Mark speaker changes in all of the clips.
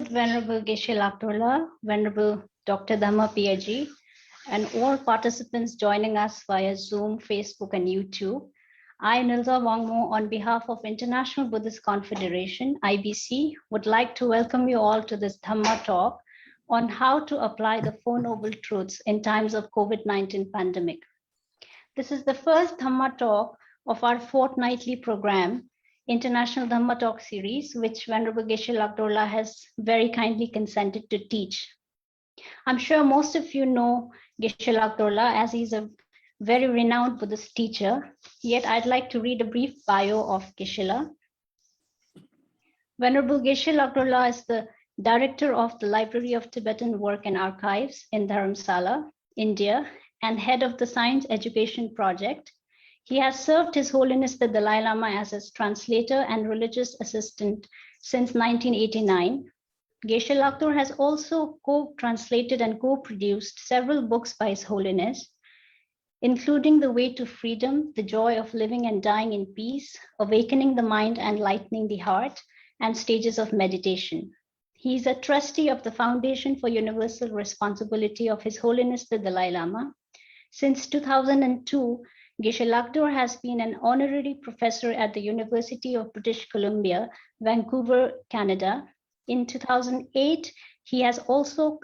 Speaker 1: Venerable Geshe Lhakdor, Venerable Dr. Dhamma PhD, and all participants joining us via Zoom, Facebook, and YouTube. I, Nilda Wangmo, on behalf of International Buddhist Confederation, IBC, would like to welcome you all to this Dhamma talk on how to apply the Four Noble Truths in times of COVID-19 pandemic. This is the first Dhamma talk of our fortnightly program, International Dhamma Talk Series, which Venerable Geshe Lhakdor has very kindly consented to teach. I'm sure most of you know Geshe Lhakdor as he's a very renowned Buddhist teacher, yet I'd like to read a brief bio of Geshe. Venerable Geshe Lhakdor is the director of the Library of Tibetan Work and Archives in Dharamshala, India, and head of the Science Education Project. He has served His Holiness the Dalai Lama as his translator and religious assistant since 1989. Geshe Lhakdor has also co-translated and co-produced several books by His Holiness, including The Way to Freedom, The Joy of Living and Dying in Peace, Awakening the Mind and Lightening the Heart, and Stages of Meditation. He is a trustee of the Foundation for Universal Responsibility of His Holiness the Dalai Lama. Since 2002, Geshe Lhakdor has been an honorary professor at the University of British Columbia, Vancouver, Canada. In 2008, he was also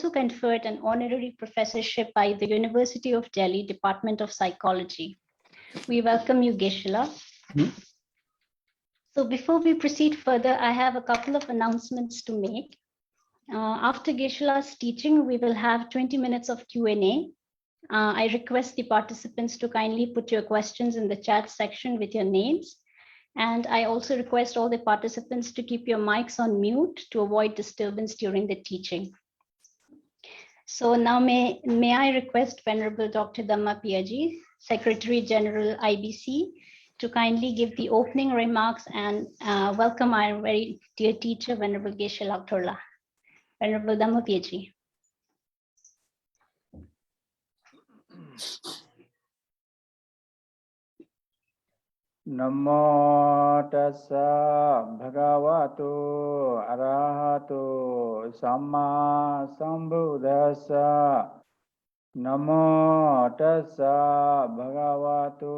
Speaker 1: conferred an honorary professorship by the University of Delhi Department of Psychology. We welcome you, Geshe. So before we proceed further, I have a couple of announcements to make. After Geshe-la's teaching, we will have 20 minutes of Q&A. I request the participants to kindly put your questions in the chat section with your names. And I also request all the participants to keep your mics on mute to avoid disturbance during the teaching. So now may I request Venerable Dr. Dhamma PhD, Secretary General IBC, to kindly give the opening remarks and welcome our very dear teacher, Venerable Geshe Lhakdor. Venerable Dhamma PhD.
Speaker 2: Namo tassa bhagavato arahato samma sambuddhassa. Namo tassa bhagavato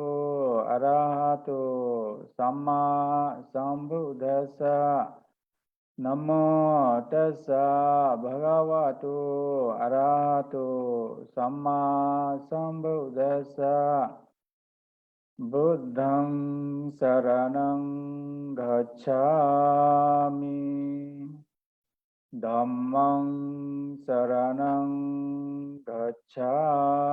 Speaker 2: arahato samma sambuddhassa. Namo tassa bhagavato arahato samma sambuddhassa. Buddhang saranang gacchami, Dhammang saranang gacchami,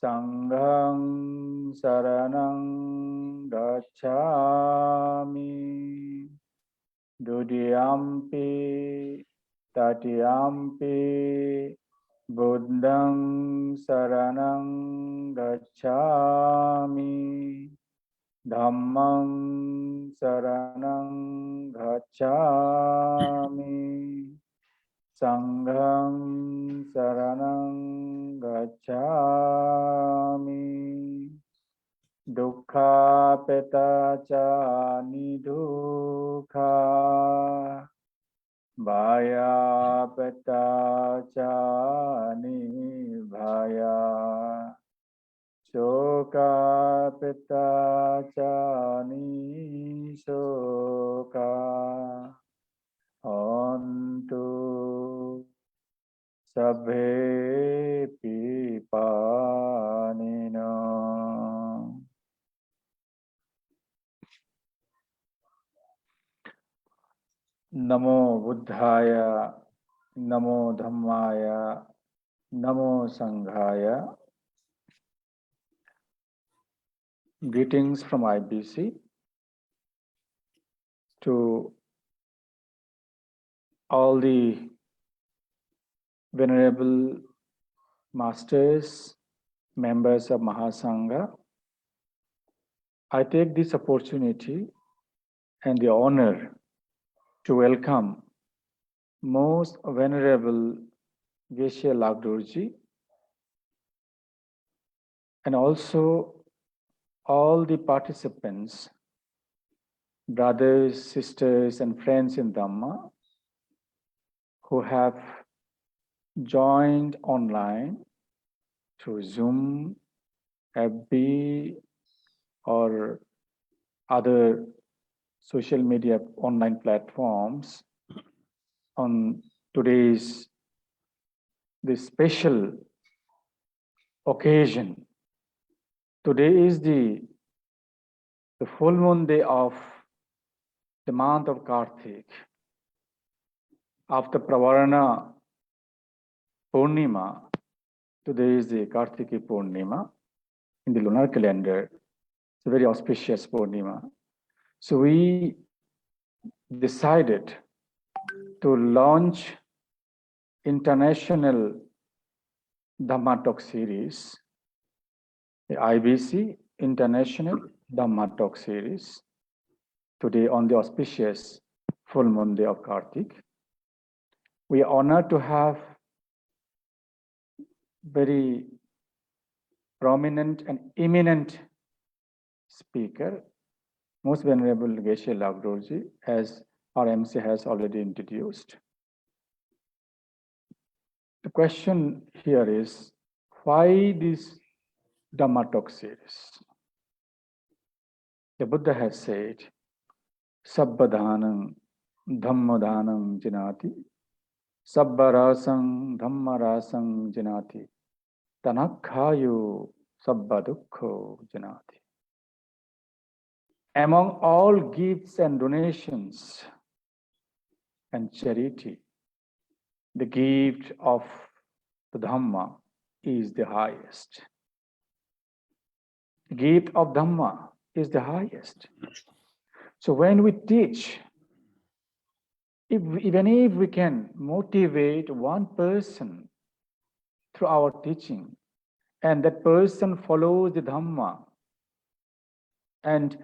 Speaker 2: Sanghang saranang gacchami, Dudiyampi tatiyampi, Buddhang saranang gacchami, Dhammang saranang gacchami, Sanghang saranang gacchami, Dukkha petaca nidukha, Bhaya petaca nibhaya, Shoka petaca nisoka, Antu sabhe pipanino. Namo Buddhaya, Namo Dhammaya, Namo Sanghaya. Greetings from IBC to all the Venerable Masters, members of Mahasangha. I take this opportunity and the honor to welcome Most Venerable Geshe Lhakdor and also all the participants brothers, sisters, and friends in Dhamma who have joined online through Zoom, FB, or other social media online platforms on today's this special occasion. Today is the full moon day of the month of Kartik. After Pravarana Poornima, today is the Kartiki Poornima in the lunar calendar. It's a very auspicious Poornima. So we decided to launch International Dhamma Talk Series, the IBC International Dhamma Talk Series, today on the auspicious full moon day of Kartik. We are honored to have very prominent and eminent speaker, Most Venerable Geshe Lhakdor, as our MC has already introduced. The question here is, why this Dhamma Talk series? The Buddha has said, Sabbadhanam Dhammadhanam Janati, Sabbarasam Dhammarasam Janati, Tanakhayu Sabbadukho Janati. Among all gifts and donations and charity, the gift of the Dhamma is the highest. The gift of Dhamma is the highest. So when we teach, even if we can motivate one person through our teaching, and that person follows the Dhamma and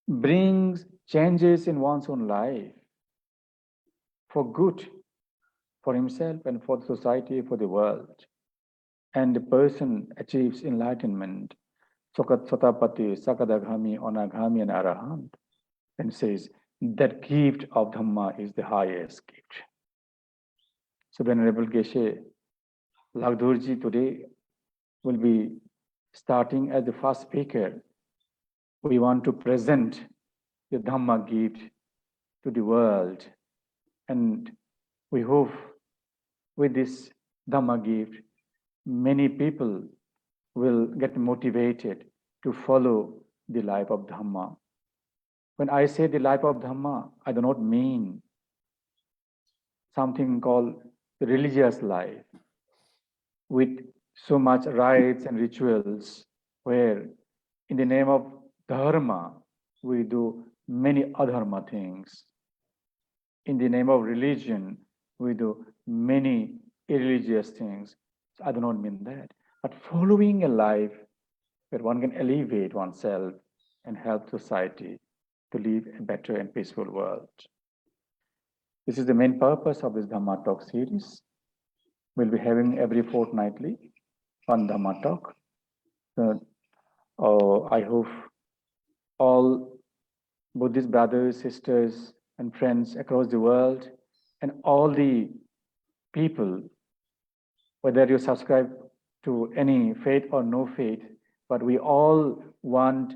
Speaker 2: brings changes in one's own life for good, for himself and for the society, for the world, and the person achieves enlightenment, Sokat Sotapati, Sakadaghami, Onaghami, and Arahant, and says that gift of Dhamma is the highest gift. So Venerable Geshe Lhakdor today will be starting as the first speaker. We want to present the Dhamma gift to the world, and we hope with this Dhamma gift, many people will get motivated to follow the life of Dhamma. When I say the life of Dhamma, I do not mean something called the religious life with so much rites and rituals where in the name of Dharma, we do many adharma things. In the name of religion, we do many irreligious things. So I do not mean that. But following a life where one can alleviate oneself and help society to live a better and peaceful world. This is the main purpose of this Dhamma Talk series. We'll be having every fortnightly one Dhamma Talk. I hope all Buddhist brothers, sisters, and friends across the world, and all the people, whether you subscribe to any faith or no faith, but we all want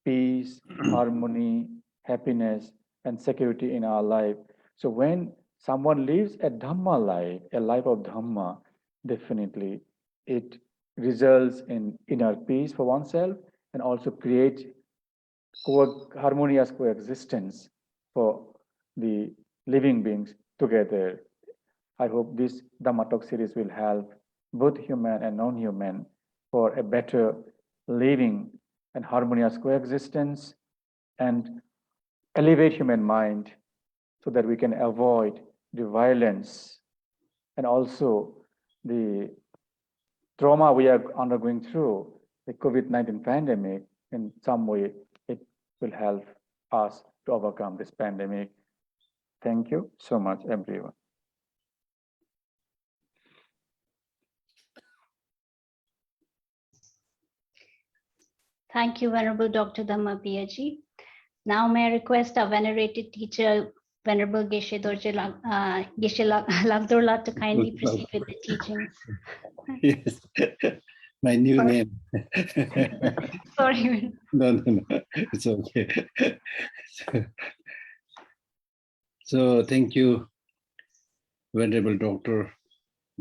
Speaker 2: peace, harmony, happiness, and security in our life. So when someone lives a Dhamma life, a life of Dhamma, definitely it results in inner peace for oneself and also create harmonious coexistence for the living beings together. I hope this Dhamma Talk series will help both human and non-human for a better living and harmonious coexistence and elevate human mind so that we can avoid the violence and also the trauma we are undergoing through the COVID-19 pandemic. In some way, it will help us to overcome this pandemic. Thank you so much, everyone.
Speaker 1: Thank you, Venerable Dr. Dhamma Piyaji. Now may I request our venerated teacher, Venerable Geshe Lhakdor to kindly proceed with the teachings.
Speaker 3: Yes, my new name.
Speaker 1: Sorry.
Speaker 3: No, it's okay. So thank you, Venerable Dr.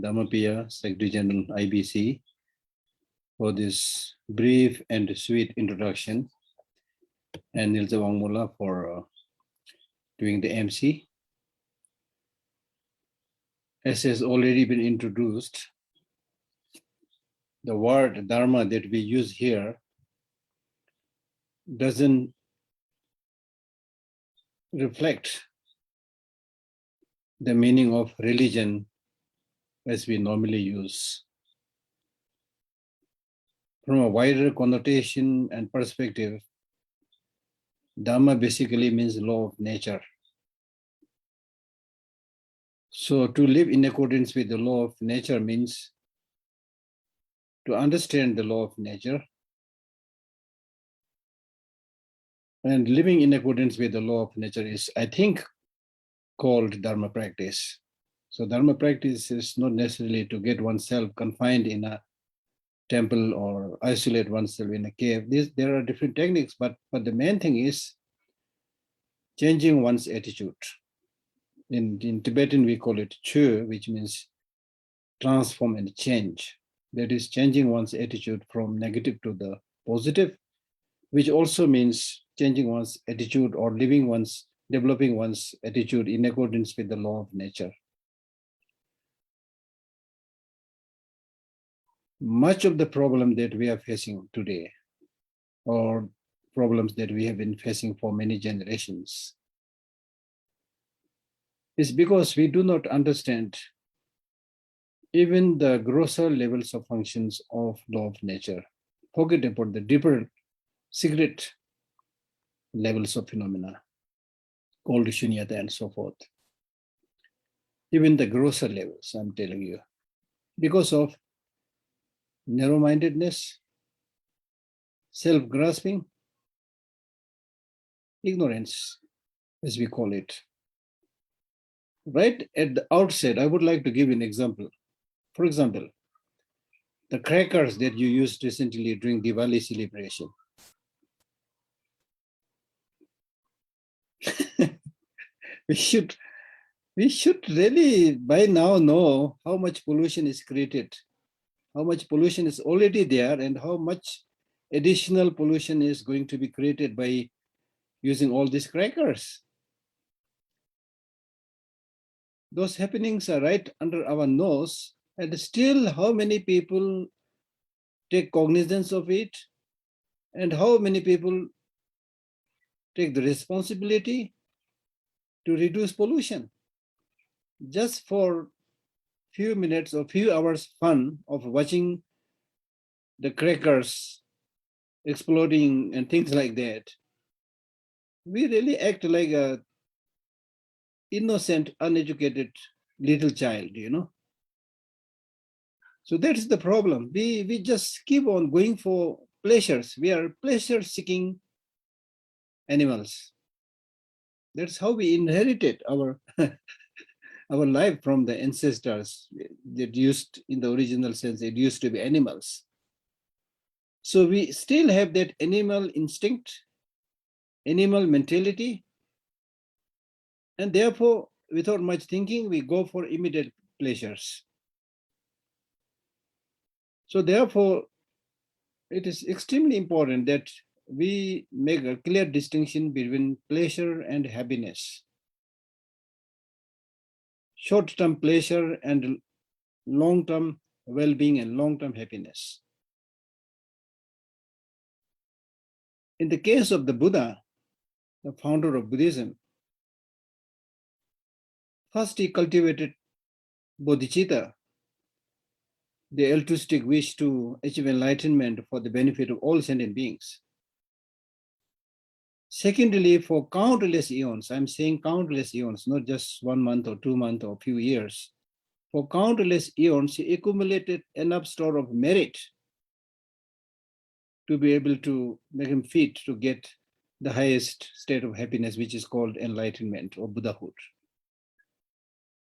Speaker 3: Dhammapiya, Secretary General IBC, for this brief and sweet introduction, and Nilsa Wangmula for doing the MC. As has already been introduced, the word Dharma that we use here doesn't reflect the meaning of religion as we normally use. From a wider connotation and perspective, Dhamma basically means law of nature. So to live in accordance with the law of nature means to understand the law of nature, and living in accordance with the law of nature is, I think, called Dharma practice. So Dharma practice is not necessarily to get oneself confined in a temple or isolate oneself in a cave. There are different techniques, but the main thing is changing one's attitude. In Tibetan, we call it chö, which means transform and change. That is changing one's attitude from negative to the positive, which also means changing one's attitude or developing one's attitude in accordance with the law of nature. Much of the problem that we are facing today, or problems that we have been facing for many generations, is because we do not understand even the grosser levels of functions of law of nature. Forget about the deeper secret levels of phenomena called shunyata and so forth. Even the grosser levels, I'm telling you, because of narrow-mindedness, self-grasping, ignorance, as we call it. Right at the outset, I would like to give an example. For example, the crackers that you used recently during Diwali celebration. we should really by now know how much pollution is created, how much pollution is already there, and how much additional pollution is going to be created by using all these crackers. Those happenings are right under our nose, and still how many people take cognizance of it, and how many people take the responsibility to reduce pollution just for few minutes or few hours fun of watching the crackers exploding and things like that. We really act like a innocent, uneducated little child, you know. So that's the problem. We just keep on going for pleasures. We are pleasure-seeking animals. That's how we inherited our our life from the ancestors. That used, in the original sense, it used to be animals. So we still have that animal instinct, animal mentality, and therefore, without much thinking, we go for immediate pleasures. So therefore, it is extremely important that we make a clear distinction between pleasure and happiness. Short-term pleasure and long-term well-being and long-term happiness. In the case of the Buddha, the founder of Buddhism, first he cultivated bodhicitta, the altruistic wish to achieve enlightenment for the benefit of all sentient beings. Secondly, for countless eons, I'm saying countless eons, not just 1 month or 2 months or a few years. For countless eons, he accumulated enough store of merit to be able to make him fit to get the highest state of happiness, which is called enlightenment or Buddhahood.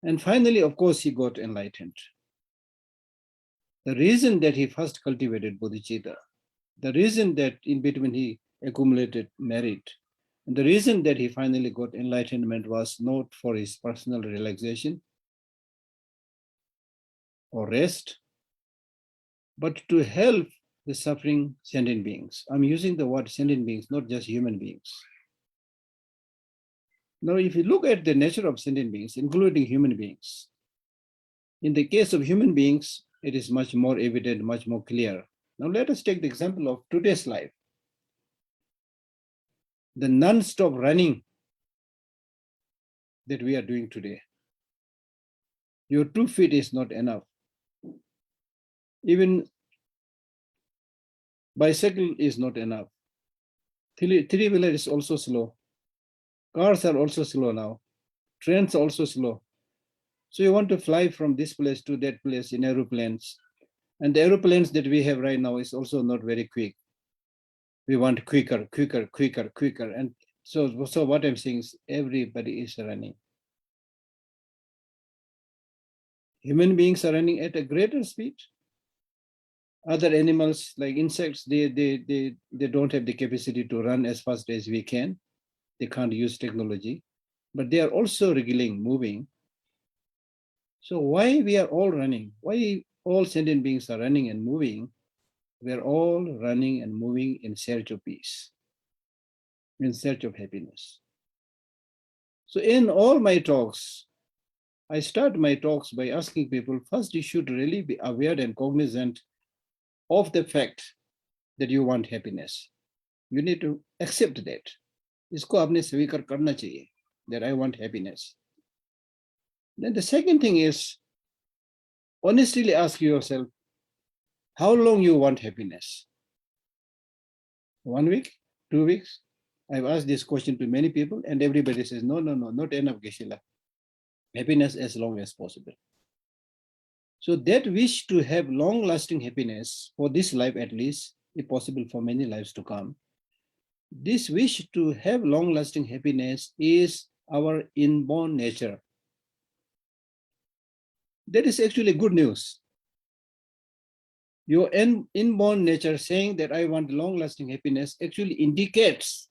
Speaker 3: And finally, of course, he got enlightened. The reason that he first cultivated bodhicitta, the reason that in between he accumulated merit, and the reason that he finally got enlightenment was not for his personal relaxation or rest, but to help the suffering sentient beings. I'm using the word sentient beings, not just human beings. Now, if you look at the nature of sentient beings, including human beings, in the case of human beings, it is much more evident, much more clear. Now, let us take the example of today's life. The non-stop running that we are doing today. Your 2 feet is not enough. Even bicycle is not enough. Three-wheeler is also slow. Cars are also slow now. Trains are also slow. So you want to fly from this place to that place in aeroplanes. And the aeroplanes that we have right now is also not very quick. We want quicker. And so what I'm saying is everybody is running. Human beings are running at a greater speed. Other animals like insects, they don't have the capacity to run as fast as we can. They can't use technology, but they are also wriggling, moving. So why we are all running? Why all sentient beings are running and moving? We are all running and moving in search of peace, in search of happiness. So in all my talks, I start my talks by asking people, first you should really be aware and cognizant of the fact that you want happiness. You need to accept that. इसको आपने स्वीकार करना चाहिए that I want happiness. Then the second thing is, honestly ask yourself, how long you want happiness? 1 week, 2 weeks? I've asked this question to many people and everybody says, no, not enough, Geshe. Happiness as long as possible. So that wish to have long-lasting happiness for this life at least, if possible for many lives to come, this wish to have long-lasting happiness is our inborn nature. That is actually good news. Your inborn nature saying that I want long-lasting happiness actually indicates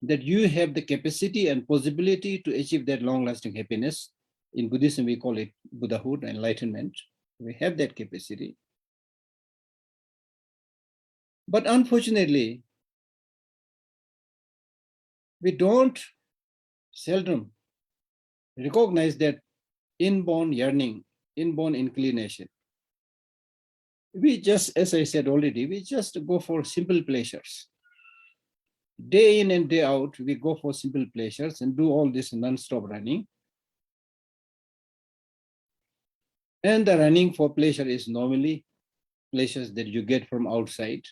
Speaker 3: that you have the capacity and possibility to achieve that long-lasting happiness. In Buddhism, we call it Buddhahood, enlightenment. We have that capacity. But unfortunately, we don't seldom recognize that inborn yearning, inborn inclination. We just, as I said already, we just go for simple pleasures. Day in and day out, we go for simple pleasures and do all this non-stop running. And the running for pleasure is normally pleasures that you get from outside.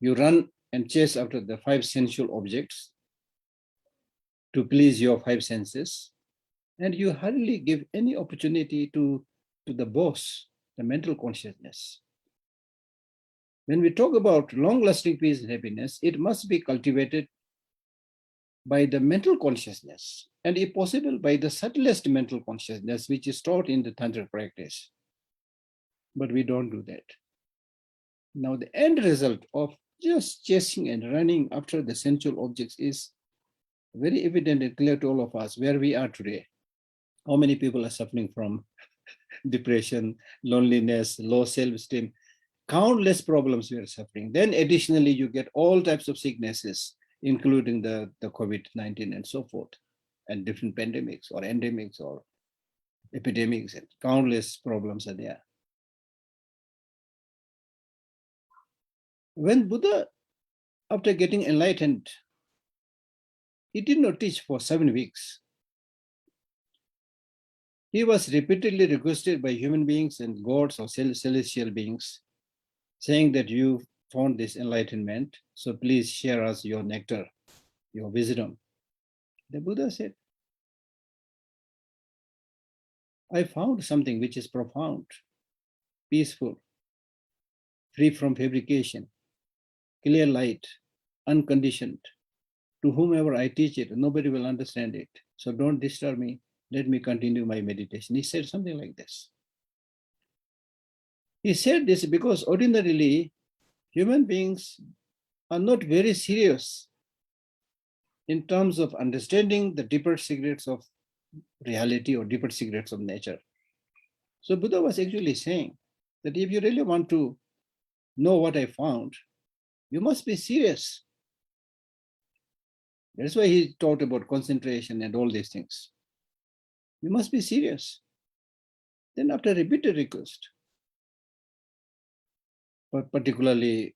Speaker 3: You run and chase after the 5 sensual objects to please your 5 senses. And you hardly give any opportunity to the boss, the mental consciousness. When we talk about long-lasting peace and happiness, it must be cultivated by the mental consciousness, and if possible, by the subtlest mental consciousness, which is taught in the Tantra practice. But we don't do that. Now, the end result of just chasing and running after the sensual objects is very evident and clear to all of us where we are today. How many people are suffering from depression, loneliness, low self-esteem, countless problems we are suffering. Then additionally, you get all types of sicknesses, including the COVID-19 and so forth, and different pandemics or endemics or epidemics, and countless problems are there. When Buddha, after getting enlightened, he did not teach for 7 weeks. He was repeatedly requested by human beings and gods or celestial beings, saying that you found this enlightenment, so please share us your nectar, your wisdom. The Buddha said, I found something which is profound, peaceful, free from fabrication, clear light, unconditioned, to whomever I teach it, nobody will understand it. So don't disturb me. Let me continue my meditation. He said something like this. He said this because ordinarily human beings are not very serious in terms of understanding the deeper secrets of reality or deeper secrets of nature. So Buddha was actually saying that if you really want to know what I found, you must be serious. That's why he taught about concentration and all these things. You must be serious. Then after repeated request, but particularly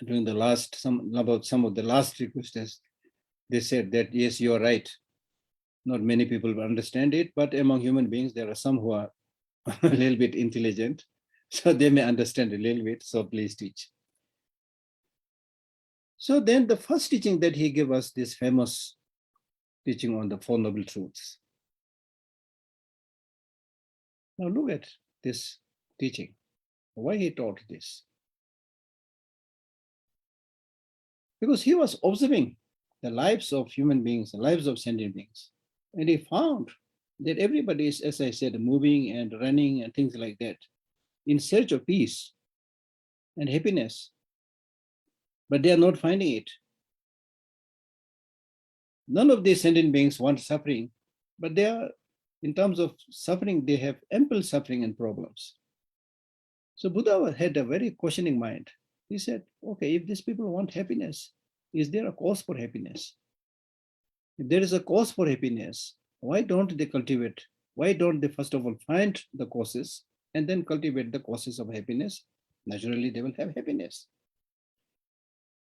Speaker 3: during the last, some of the last requests, they said that, yes, you're right. Not many people will understand it, but among human beings, there are some who are a little bit intelligent, so they may understand a little bit, so please teach. So then the first teaching that he gave us, this famous teaching on the Four Noble Truths. Now look at this teaching, why he taught this. Because he was observing the lives of human beings, the lives of sentient beings. And he found that everybody is, as I said, moving and running and things like that, in search of peace and happiness, but they are not finding it. None of these sentient beings want suffering, but they are, in terms of suffering, they have ample suffering and problems. So Buddha had a very questioning mind. He said, okay, if these people want happiness, is there a cause for happiness? If there is a cause for happiness, why don't they cultivate? Why don't they first of all find the causes and then cultivate the causes of happiness? Naturally, they will have happiness.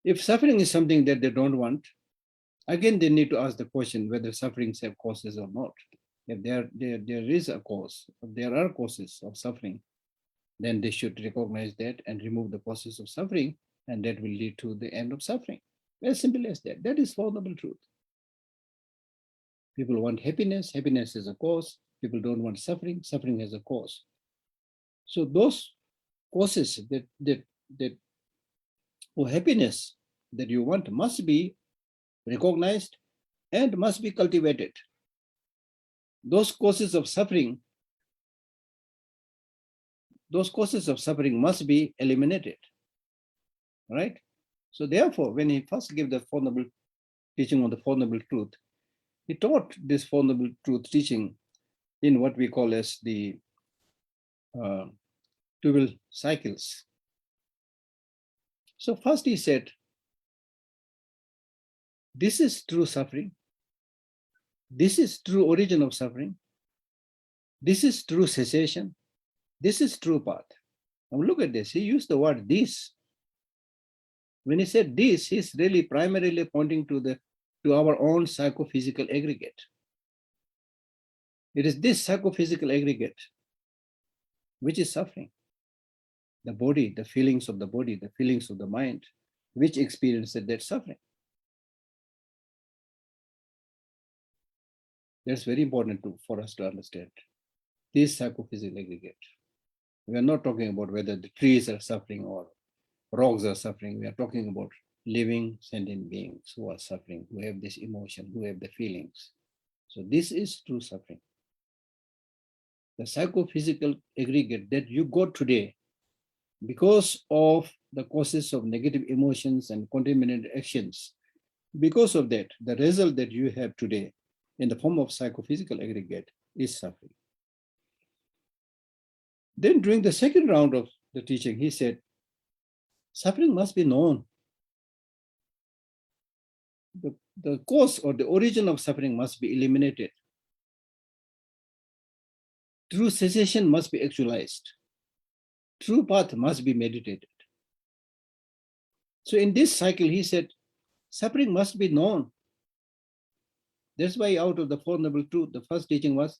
Speaker 3: If suffering is something that they don't want, again, they need to ask the question whether sufferings have causes or not. If there is a cause, if there are causes of suffering, then they should recognize that and remove the causes of suffering, and that will lead to the end of suffering. As simple as that. That is Four Noble Truth. People want happiness, happiness is a cause. People don't want suffering, suffering has a cause. So those causes that or happiness that you want must be recognized and must be cultivated. Those causes of suffering must be eliminated, right? So therefore, when he first gave the Four Noble teaching on the Four Noble Truth, he taught this Four Noble Truth teaching in what we call as the 12 cycles. So first he said, this is true suffering. This is true origin of suffering. This is true cessation. This is true path. Now look at this. He used the word this. When he said this, he's really primarily pointing to our own psychophysical aggregate. It is this psychophysical aggregate which is suffering. The body, the feelings of the body, the feelings of the mind, which experiences that suffering. That's very important for us to understand. This psychophysical aggregate. We are not talking about whether the trees are suffering or rocks are suffering. We are talking about living sentient beings who are suffering, who have this emotion, who have the feelings. So this is true suffering. The psychophysical aggregate that you got today because of the causes of negative emotions and contaminated actions. Because of that, the result that you have today in the form of psychophysical aggregate is suffering. Then during the second round of the teaching, he said, suffering must be known. The cause or the origin of suffering must be eliminated. True cessation must be actualized. True path must be meditated. So in this cycle, he said, suffering must be known. That's why out of the Four Noble Truth, the first teaching was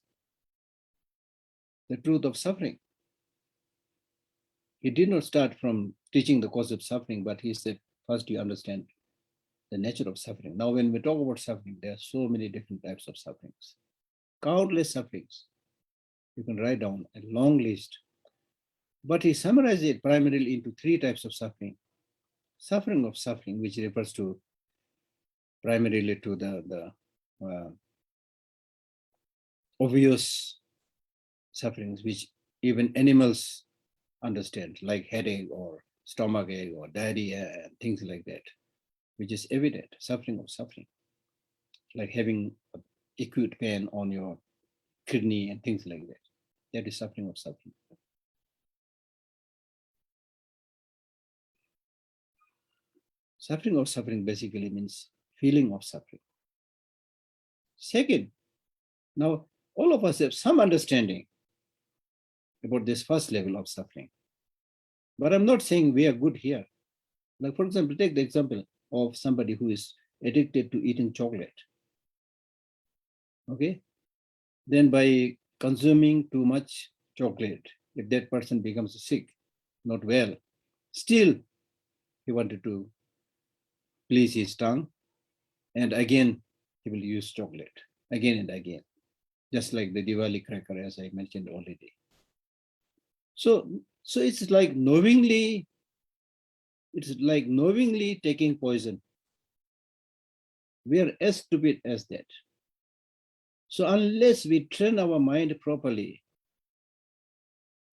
Speaker 3: the truth of suffering. He did not start from teaching the cause of suffering, but he said, first you understand the nature of suffering. Now, when we talk about suffering, there are so many different types of sufferings, countless sufferings. You can write down a long list. But he summarized it primarily into three types of suffering. Suffering of suffering, which refers to primarily to the obvious sufferings which even animals understand, like headache or stomach ache or diarrhea and things like that, which is evident, suffering of suffering, like having acute pain on your kidney and things like that. That is suffering of suffering. Suffering of suffering basically means feeling of suffering. Second, now all of us have some understanding about this first level of suffering. But I'm not saying we are good here. Like, for example, take the example of somebody who is addicted to eating chocolate. Okay? Then by consuming too much chocolate, if that person becomes sick, not well, still he wanted to please his tongue, and again he will use chocolate again and again, just like the Diwali cracker, as I mentioned already. So it's like knowingly taking poison. We are as stupid as that. So unless we train our mind properly,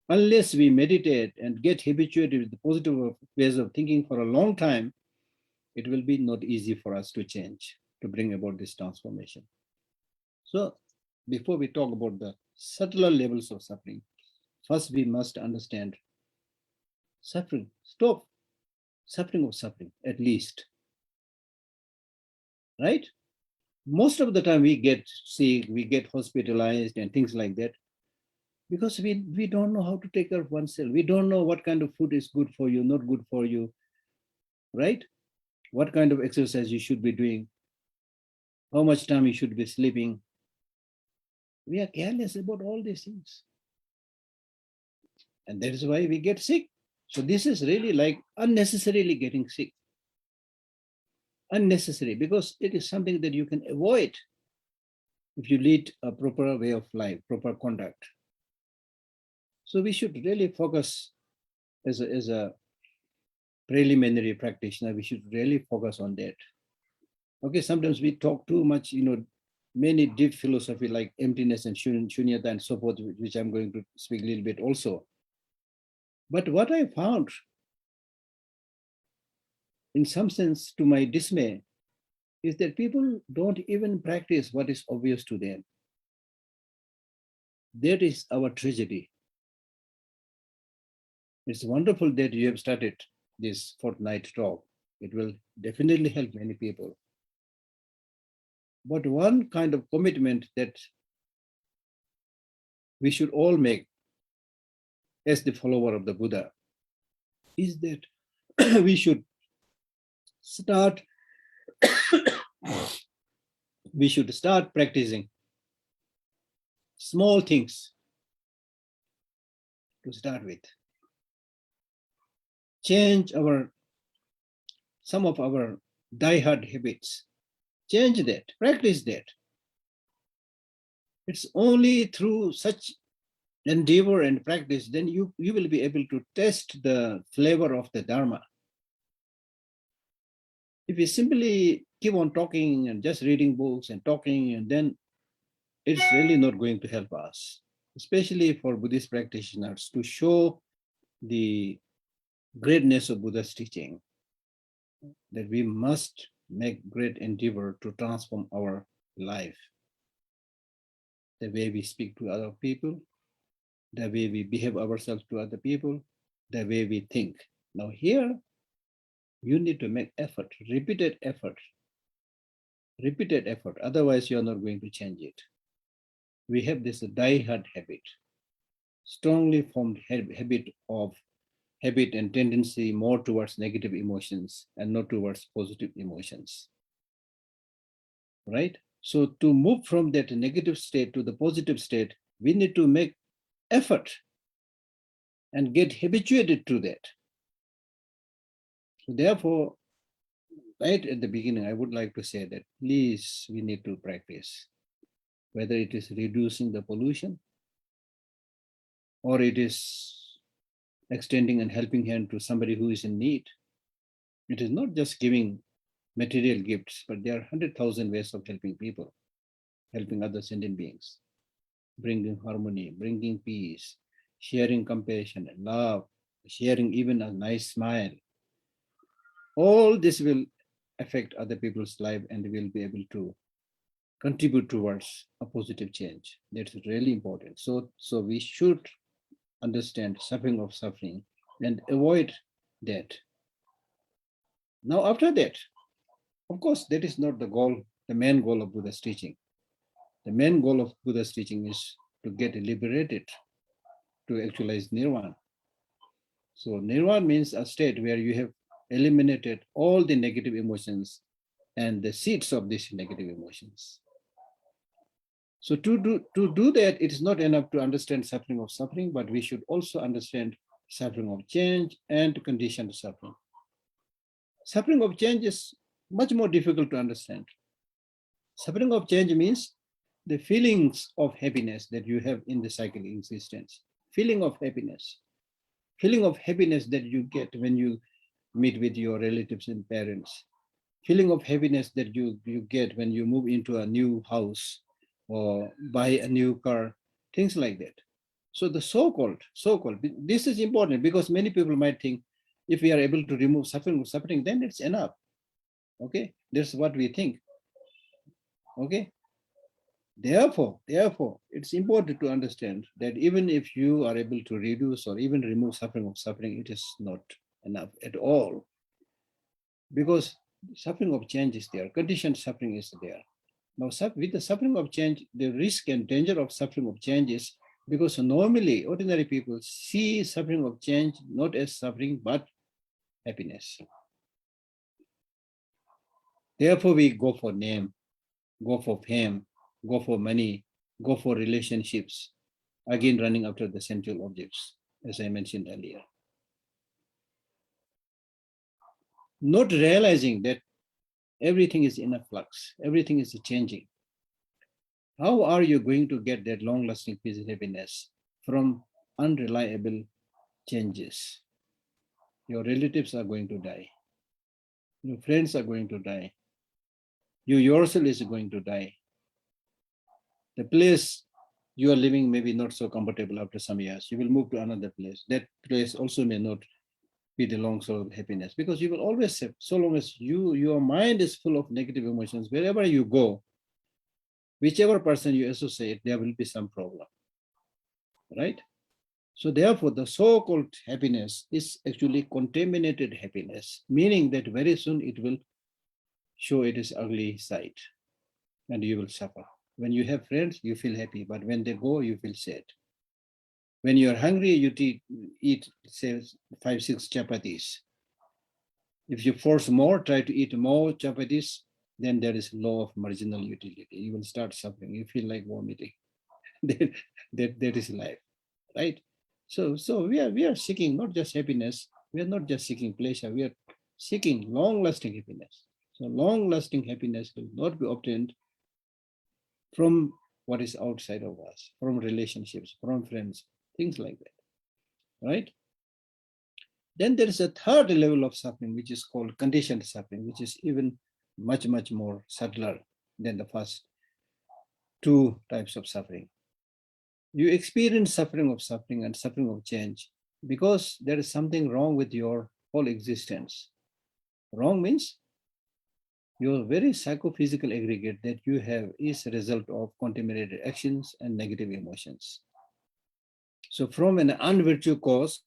Speaker 3: unless we meditate and get habituated with the positive ways of thinking for a long time, it will be not easy for us to change, to bring about this transformation. So before we talk about the subtler levels of suffering, first we must understand suffering. Stop suffering of suffering, at least. Right? Most of the time we get sick, we get hospitalized and things like that, because we don't know how to take care of oneself. We don't know what kind of food is good for you, not good for you, right? What kind of exercise you should be doing, how much time you should be sleeping. We are careless about all these things. And that is why we get sick. So this is really like unnecessarily getting sick. Unnecessary, because it is something that you can avoid if you lead a proper way of life, proper conduct. So we should really focus as a preliminary practitioner, we should really focus on that. Okay, sometimes we talk too much, many deep philosophy like emptiness and shunyata and so forth, which I'm going to speak a little bit also. But what I found, in some sense, to my dismay, is that people don't even practice what is obvious to them. That is our tragedy. It's wonderful that you have started this fortnight talk. It will definitely help many people. But one kind of commitment that we should all make as the follower of the Buddha is that we should start practicing small things to start with. Change some of our die-hard habits. Change that, practice that. It's only through such endeavor and practice, then you will be able to test the flavor of the Dharma. If you simply keep on talking and just reading books and talking, and then it's really not going to help us, especially for Buddhist practitioners, to show the greatness of Buddha's teaching, that we must make great endeavor to transform our life. The way we speak to other people, the way we behave ourselves to other people, the way we think. Now here, you need to make effort, repeated effort. Otherwise you are not going to change it. We have this die-hard habit, strongly formed habit and tendency more towards negative emotions and not towards positive emotions, right? So to move from that negative state to the positive state, we need to make effort and get habituated to that. So therefore, right at the beginning, I would like to say that please, we need to practice, whether it is reducing the pollution or it is extending and helping hand to somebody who is in need. It is not just giving material gifts, but there are 100,000 ways of helping people, helping other sentient beings, bringing harmony, bringing peace, sharing compassion and love, sharing even a nice smile. All this will affect other people's life and will be able to contribute towards a positive change. That's really important. So we should understand suffering and avoid that. Now, after that, of course, that is not the goal, the main goal of Buddha's teaching. The main goal of Buddha's teaching is to get liberated, to actualize nirvana. So nirvana means a state where you have eliminated all the negative emotions and the seeds of these negative emotions. So to do that, it is not enough to understand suffering, but we should also understand suffering of change and conditioned suffering. Suffering of change is much more difficult to understand. Suffering of change means the feelings of happiness that you have in the cyclic existence. Feeling of happiness that you get when you meet with your relatives and parents. Feeling of happiness that you get when you move into a new house or buy a new car, things like that. So the so-called, this is important because many people might think if we are able to remove suffering, then it's enough. Okay, that's what we think. Okay, therefore, it's important to understand that even if you are able to reduce or even remove suffering, it is not enough at all. Because suffering of change is there, conditioned suffering is there. Now, with the suffering of change, the risk and danger of suffering of change is because normally ordinary people see suffering of change not as suffering but happiness. Therefore, we go for name, go for fame, go for money, go for relationships, again running after the sensual objects, as I mentioned earlier. Not realizing that everything is in a flux, everything is changing. How are you going to get that long-lasting peace and happiness from unreliable changes? Your relatives are going to die. Your friends are going to die. You yourself is going to die. The place you are living may be not so comfortable after some years. You will move to another place. That place also may not be the long source of happiness because you will always have, so long as your mind is full of negative emotions, wherever you go, whichever person you associate, there will be some problem, right? So therefore, the so-called happiness is actually contaminated happiness, meaning that very soon it will show its ugly side and you will suffer. When you have friends, you feel happy, but when they go, you feel sad. When you are hungry, you eat say 5-6 chapatis. If you force more, try to eat more chapatis, then there is law of marginal utility. You will start suffering. You feel like vomiting. that is life, right? So we are seeking not just happiness. We are not just seeking pleasure. We are seeking long-lasting happiness. So long-lasting happiness will not be obtained from what is outside of us, from relationships, from friends, things like that, right? Then there is a third level of suffering, which is called conditioned suffering, which is even much, much more subtler than the first two types of suffering. You experience suffering and suffering of change because there is something wrong with your whole existence. Wrong means your very psychophysical aggregate that you have is a result of contaminated actions and negative emotions. So from an unvirtue cause,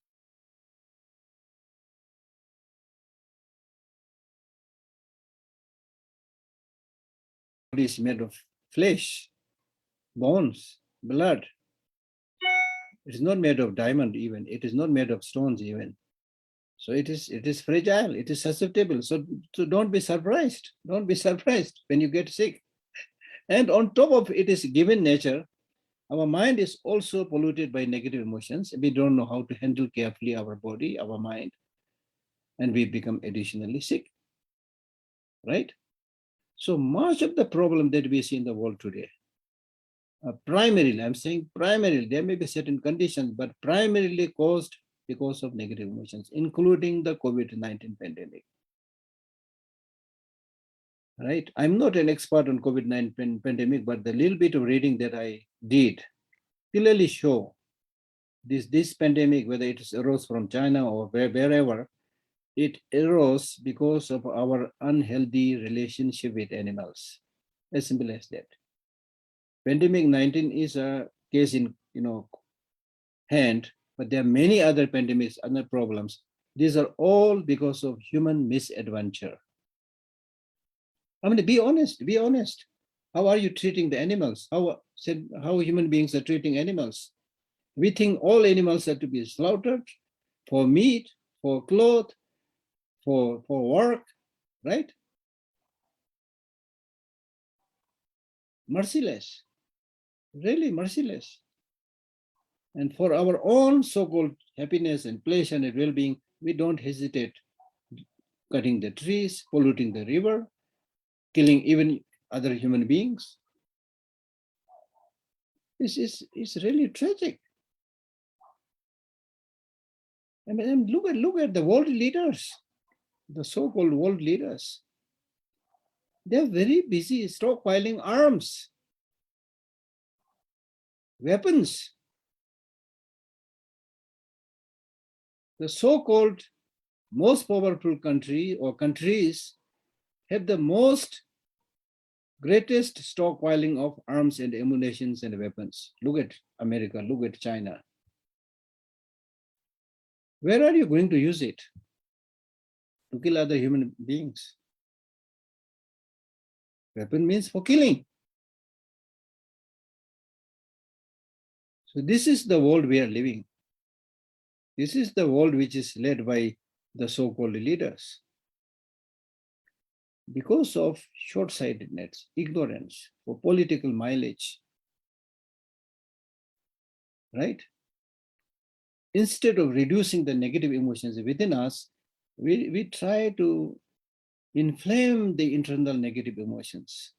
Speaker 3: it is made of flesh, bones, blood. It is not made of diamond even. It is not made of stones even. So it is fragile. It is susceptible. So don't be surprised. Don't be surprised when you get sick. And on top of it is given nature, our mind is also polluted by negative emotions. We don't know how to handle carefully our body, our mind, and we become additionally sick, right? So much of the problem that we see in the world today, primarily, I'm saying primarily, there may be certain conditions, but primarily caused because of negative emotions, including the COVID-19 pandemic. right? I'm not an expert on COVID-19 pandemic, but the little bit of reading that I did clearly show this pandemic, whether it arose from China or wherever, it arose because of our unhealthy relationship with animals. As simple as that. Pandemic 19 is a case in hand, but there are many other pandemics, other problems. These are all because of human misadventure. I mean, be honest, be honest. How are you treating the animals? How human beings are treating animals? We think all animals are to be slaughtered for meat, for cloth, for work, right? Merciless, really merciless. And for our own so-called happiness and pleasure and well-being, we don't hesitate cutting the trees, polluting the river, killing even other human beings. This is really tragic. I mean, look at the world leaders, the so-called world leaders. They're very busy stockpiling arms, weapons. The so-called most powerful country or countries have the greatest stockpiling of arms and ammunitions and weapons. Look at America, look at China. Where are you going to use it? To kill other human beings. Weapon means for killing. So this is the world we are living. This is the world which is led by the so-called leaders. Because of short-sightedness, ignorance, for political mileage, right? Instead of reducing the negative emotions within us, we try to inflame the internal negative emotions.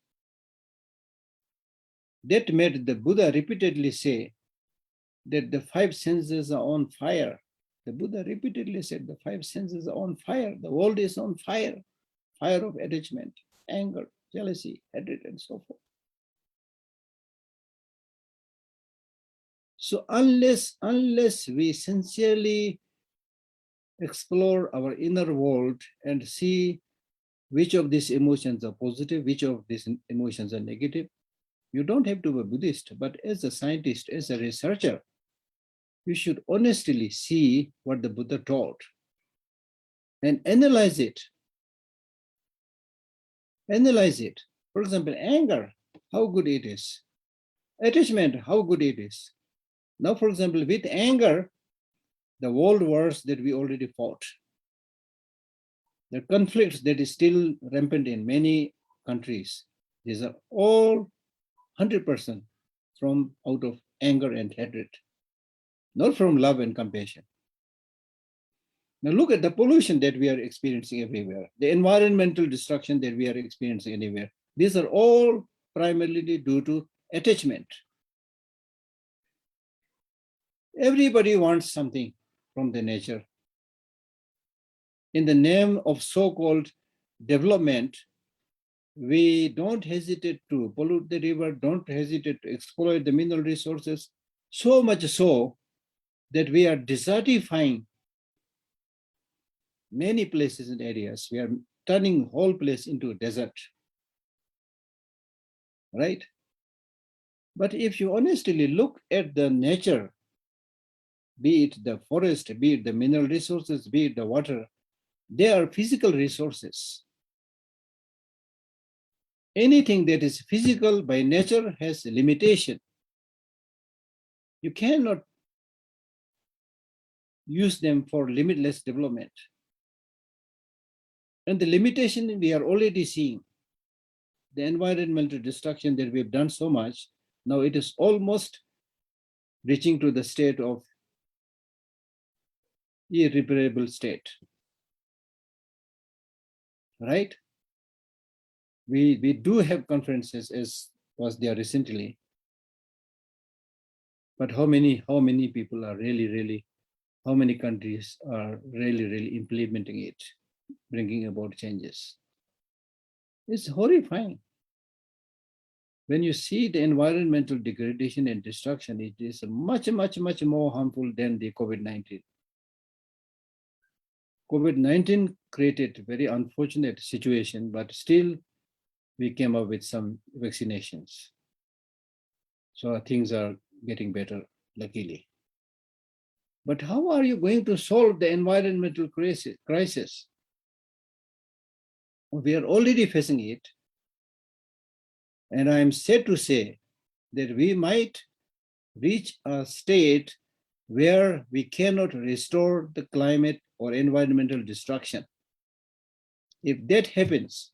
Speaker 3: That made the Buddha repeatedly say that the five senses are on fire. The Buddha repeatedly said the five senses are on fire. The world is on fire. Fire of attachment, anger, jealousy, hatred, and so forth. So unless we sincerely explore our inner world and see which of these emotions are positive, which of these emotions are negative, you don't have to be a Buddhist, but as a scientist, as a researcher, you should honestly see what the Buddha taught and analyze it. Analyze it. For example, anger, how good it is. Attachment, how good it is. Now, for example, with anger, the world wars that we already fought, the conflicts that is still rampant in many countries, these are all 100% from out of anger and hatred, not from love and compassion. Now look at the pollution that we are experiencing everywhere, the environmental destruction that we are experiencing anywhere. These are all primarily due to attachment. Everybody wants something from the nature. In the name of so-called development, we don't hesitate to pollute the river, don't hesitate to exploit the mineral resources, so much so that we are desertifying many places and areas. We are turning whole place into a desert, right? But if you honestly look at the nature, be it the forest, be it the mineral resources, be it the water, they are physical resources. Anything that is physical by nature has a limitation. You cannot use them for limitless development. And the limitation we are already seeing, the environmental destruction that we've done so much, now it is almost reaching to the state of irreparable state, right? We do have conferences as was there recently, but how many people are really, how many countries are really implementing it, bringing about changes? It's horrifying. When you see the environmental degradation and destruction, it is much, much, much more harmful than the COVID-19. COVID-19 created a very unfortunate situation, but still we came up with some vaccinations. So things are getting better, luckily. But how are you going to solve the environmental crisis? We are already facing it. And I am sad to say that we might reach a state where we cannot restore the climate or environmental destruction. If that happens,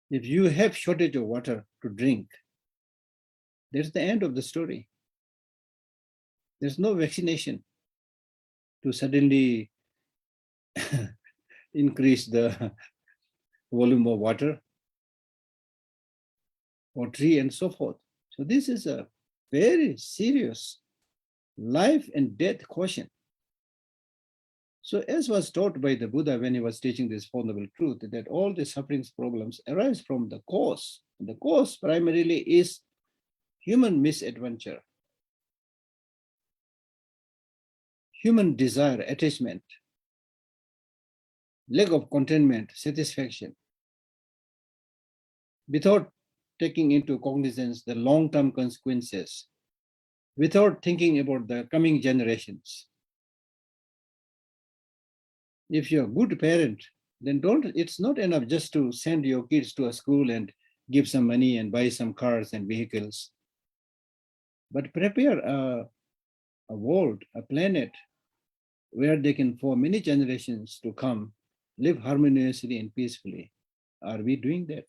Speaker 3: if you have shortage of water to drink, that's the end of the story. There's no vaccination to suddenly increase the volume of water or tree and so forth. So this is a very serious life and death question. So as was taught by the Buddha when he was teaching this Four Noble Truth, that all the sufferings problems arise from the cause. And the cause primarily is human misadventure, human desire, attachment, lack of contentment, satisfaction, without taking into cognizance the long-term consequences, without thinking about the coming generations. If you're a good parent, then it's not enough just to send your kids to a school and give some money and buy some cars and vehicles, but prepare a world, a planet where they can, for many generations to come, live harmoniously and peacefully. Are we doing that?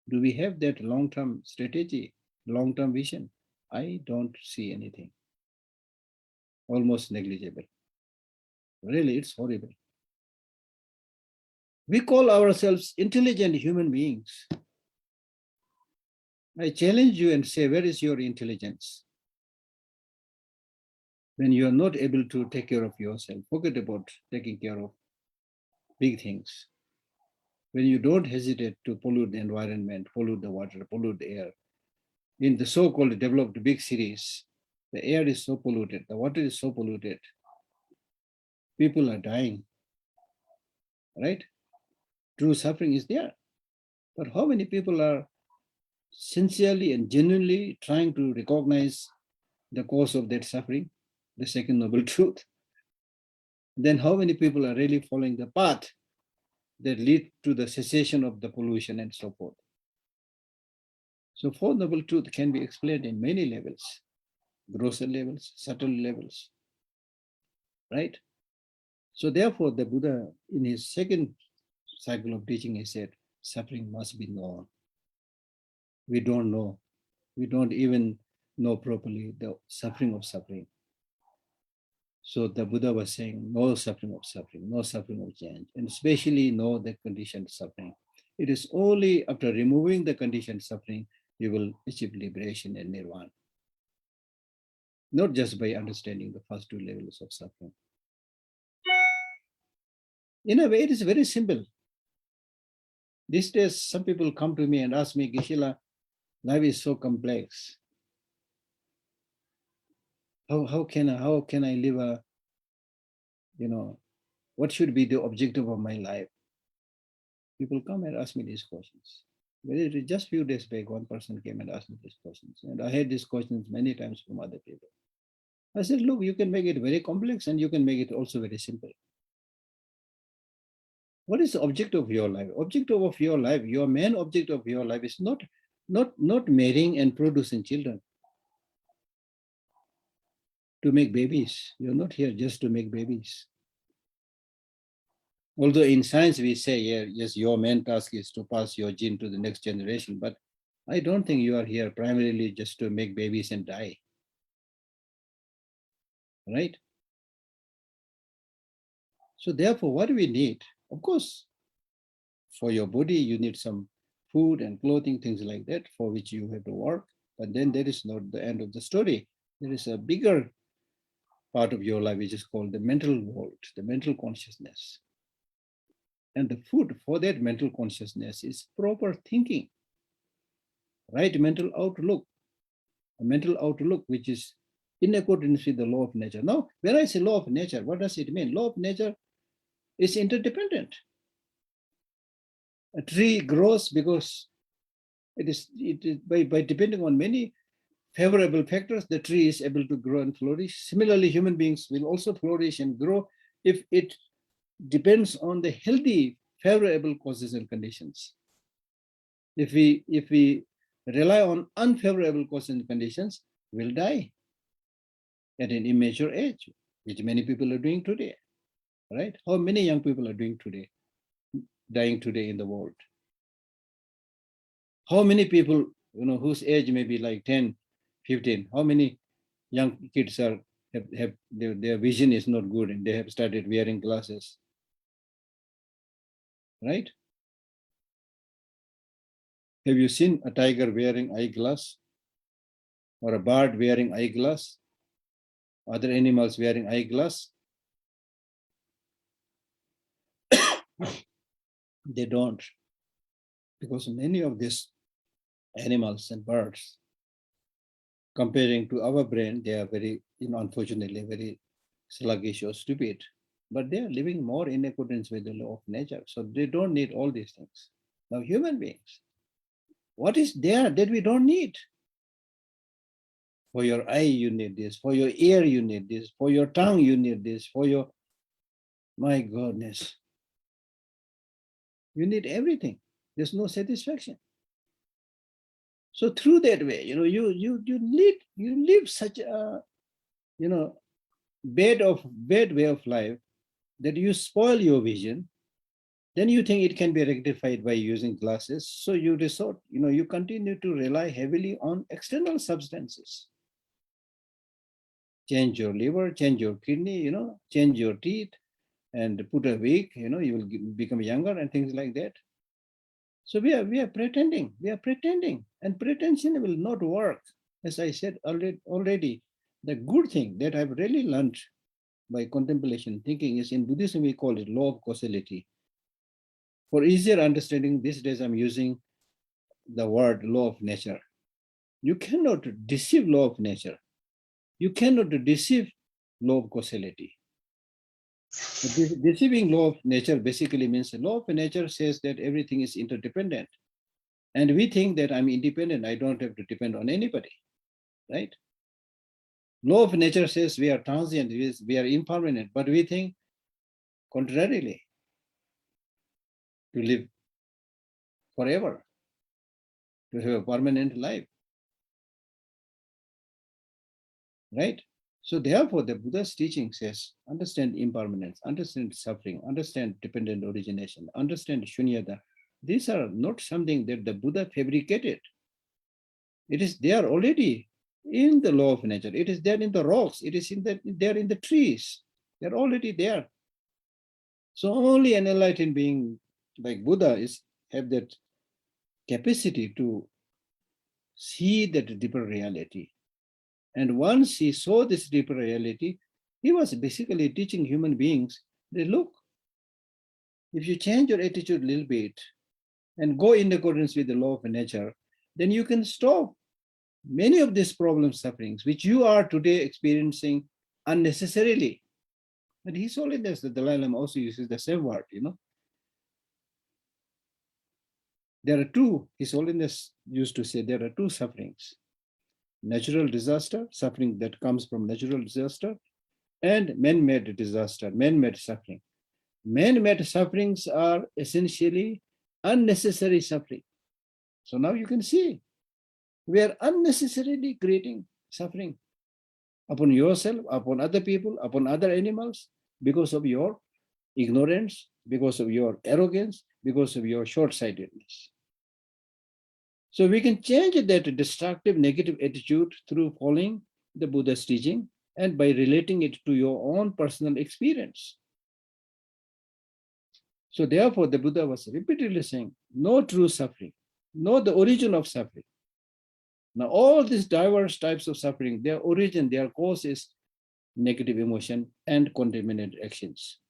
Speaker 3: Do we have that long-term strategy, long-term vision? I don't see anything. Almost negligible. Really, it's horrible. We call ourselves intelligent human beings. I challenge you and say, where is your intelligence? When you are not able to take care of yourself, forget about taking care of big things. When you don't hesitate to pollute the environment, pollute the water, pollute the air. In the so-called developed big cities, the air is so polluted, the water is so polluted, people are dying, right? True suffering is there. But how many people are sincerely and genuinely trying to recognize the cause of that suffering, the second noble truth? Then how many people are really following the path that lead to the cessation of the pollution and so forth? So Fourth Noble Truth can be explained in many levels, grosser levels, subtle levels, right? So therefore, the Buddha, in his second cycle of teaching, he said, suffering must be known. We don't know. We don't even know properly the suffering of suffering. So the Buddha was saying, no suffering of suffering, no suffering of change, and especially no the conditioned suffering. It is only after removing the conditioned suffering you will achieve liberation and nirvana. Not just by understanding the first two levels of suffering. In a way, it is very simple. These days, some people come to me and ask me, Geshe, life is so complex. How can I live a, what should be the objective of my life? People come and ask me these questions. Just a few days back, one person came and asked me these questions. And I had these questions many times from other people. I said, look, you can make it very complex and you can make it also very simple. What is the objective of your life? Objective of your life, your main objective of your life is not marrying and producing children. To make babies. You're not here just to make babies. Although in science we say, yes, your main task is to pass your gene to the next generation, but I don't think you are here primarily just to make babies and die. Right? So therefore, what do we need? Of course, for your body, you need some food and clothing, things like that, for which you have to work. But then that is not the end of the story. There is a bigger part of your life which is called the mental world, the mental consciousness. And the food for that mental consciousness is proper thinking, right mental outlook, a mental outlook which is in accordance with the law of nature. Now, when I say law of nature, what does it mean? Law of nature is interdependent. A tree grows because it is by depending on many favorable factors, the tree is able to grow and flourish. Similarly, human beings will also flourish and grow if it depends on the healthy, favorable causes and conditions. If we rely on unfavorable causes and conditions, we'll die at an immature age, which many people are doing today, right? How many young people are doing today, dying today in the world? How many people, whose age may be like 10, 15, how many young kids have their vision is not good and they have started wearing glasses, right? Have you seen a tiger wearing eyeglass or a bird wearing eyeglass? Other animals wearing eyeglass? They don't, because many of these animals and birds, comparing to our brain, they are very, unfortunately, very sluggish or stupid. But they are living more in accordance with the law of nature. So they don't need all these things. Now, human beings, what is there that we don't need? For your eye, you need this. For your ear, you need this. For your tongue, you need this. For your, my goodness, you need everything. There's no satisfaction. So through that way, you live such a, bad way of life that you spoil your vision. Then you think it can be rectified by using glasses. So you resort, you continue to rely heavily on external substances. Change your liver, change your kidney, change your teeth and put a wig, you will become younger and things like that. So we are pretending, and pretension will not work. As I said already, the good thing that I've really learned by contemplation thinking is in Buddhism, we call it law of causality. For easier understanding, these days I'm using the word law of nature. You cannot deceive law of nature. You cannot deceive law of causality. The deceiving law of nature basically means the law of nature says that everything is interdependent. And we think that I'm independent, I don't have to depend on anybody, right? Law of nature says we are transient, we are impermanent, but we think contrarily, to live forever, to have a permanent life, right? So therefore, the Buddha's teaching says, understand impermanence, understand suffering, understand dependent origination, understand shunyata. These are not something that the Buddha fabricated. They are already in the law of nature. It is there in the rocks. It is there in the trees. They're already there. So only an enlightened being like Buddha have that capacity to see that deeper reality. And once he saw this deeper reality, he was basically teaching human beings that look, if you change your attitude a little bit and go in accordance with the law of nature, then you can stop many of these problem sufferings which you are today experiencing unnecessarily. But His Holiness, the Dalai Lama, also uses the same word, There are two, His Holiness used to say, there are two sufferings. Natural disaster, suffering that comes from natural disaster, and man-made disaster, man-made suffering. Man-made sufferings are essentially unnecessary suffering. So now you can see, we are unnecessarily creating suffering upon yourself, upon other people, upon other animals, because of your ignorance, because of your arrogance, because of your short-sightedness. So we can change that destructive negative attitude through following the Buddha's teaching and by relating it to your own personal experience. So therefore, the Buddha was repeatedly saying, no true suffering, know the origin of suffering. Now, all these diverse types of suffering, their origin, their cause is negative emotion and contaminated actions.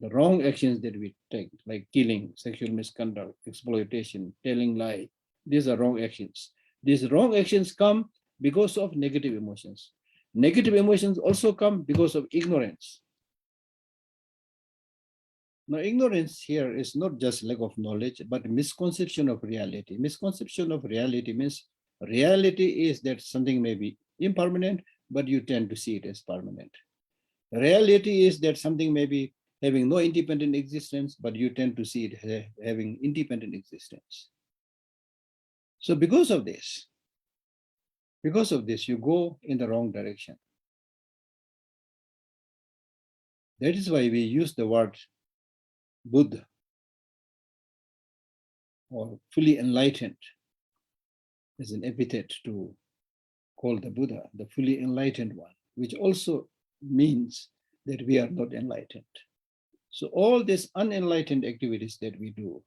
Speaker 3: The wrong actions that we take, like killing, sexual misconduct, exploitation, telling lie, these are wrong actions. These wrong actions come because of negative emotions. Negative emotions also come because of ignorance. Now, ignorance here is not just lack of knowledge, but misconception of reality. Misconception of reality means reality is that something may be impermanent, but you tend to see it as permanent. Reality is that something may be having no independent existence, but you tend to see it having independent existence. So because of this, you go in the wrong direction. That is why we use the word Buddha or fully enlightened as an epithet to call the Buddha, the fully enlightened one, which also means that we are not enlightened. So all these unenlightened activities that we do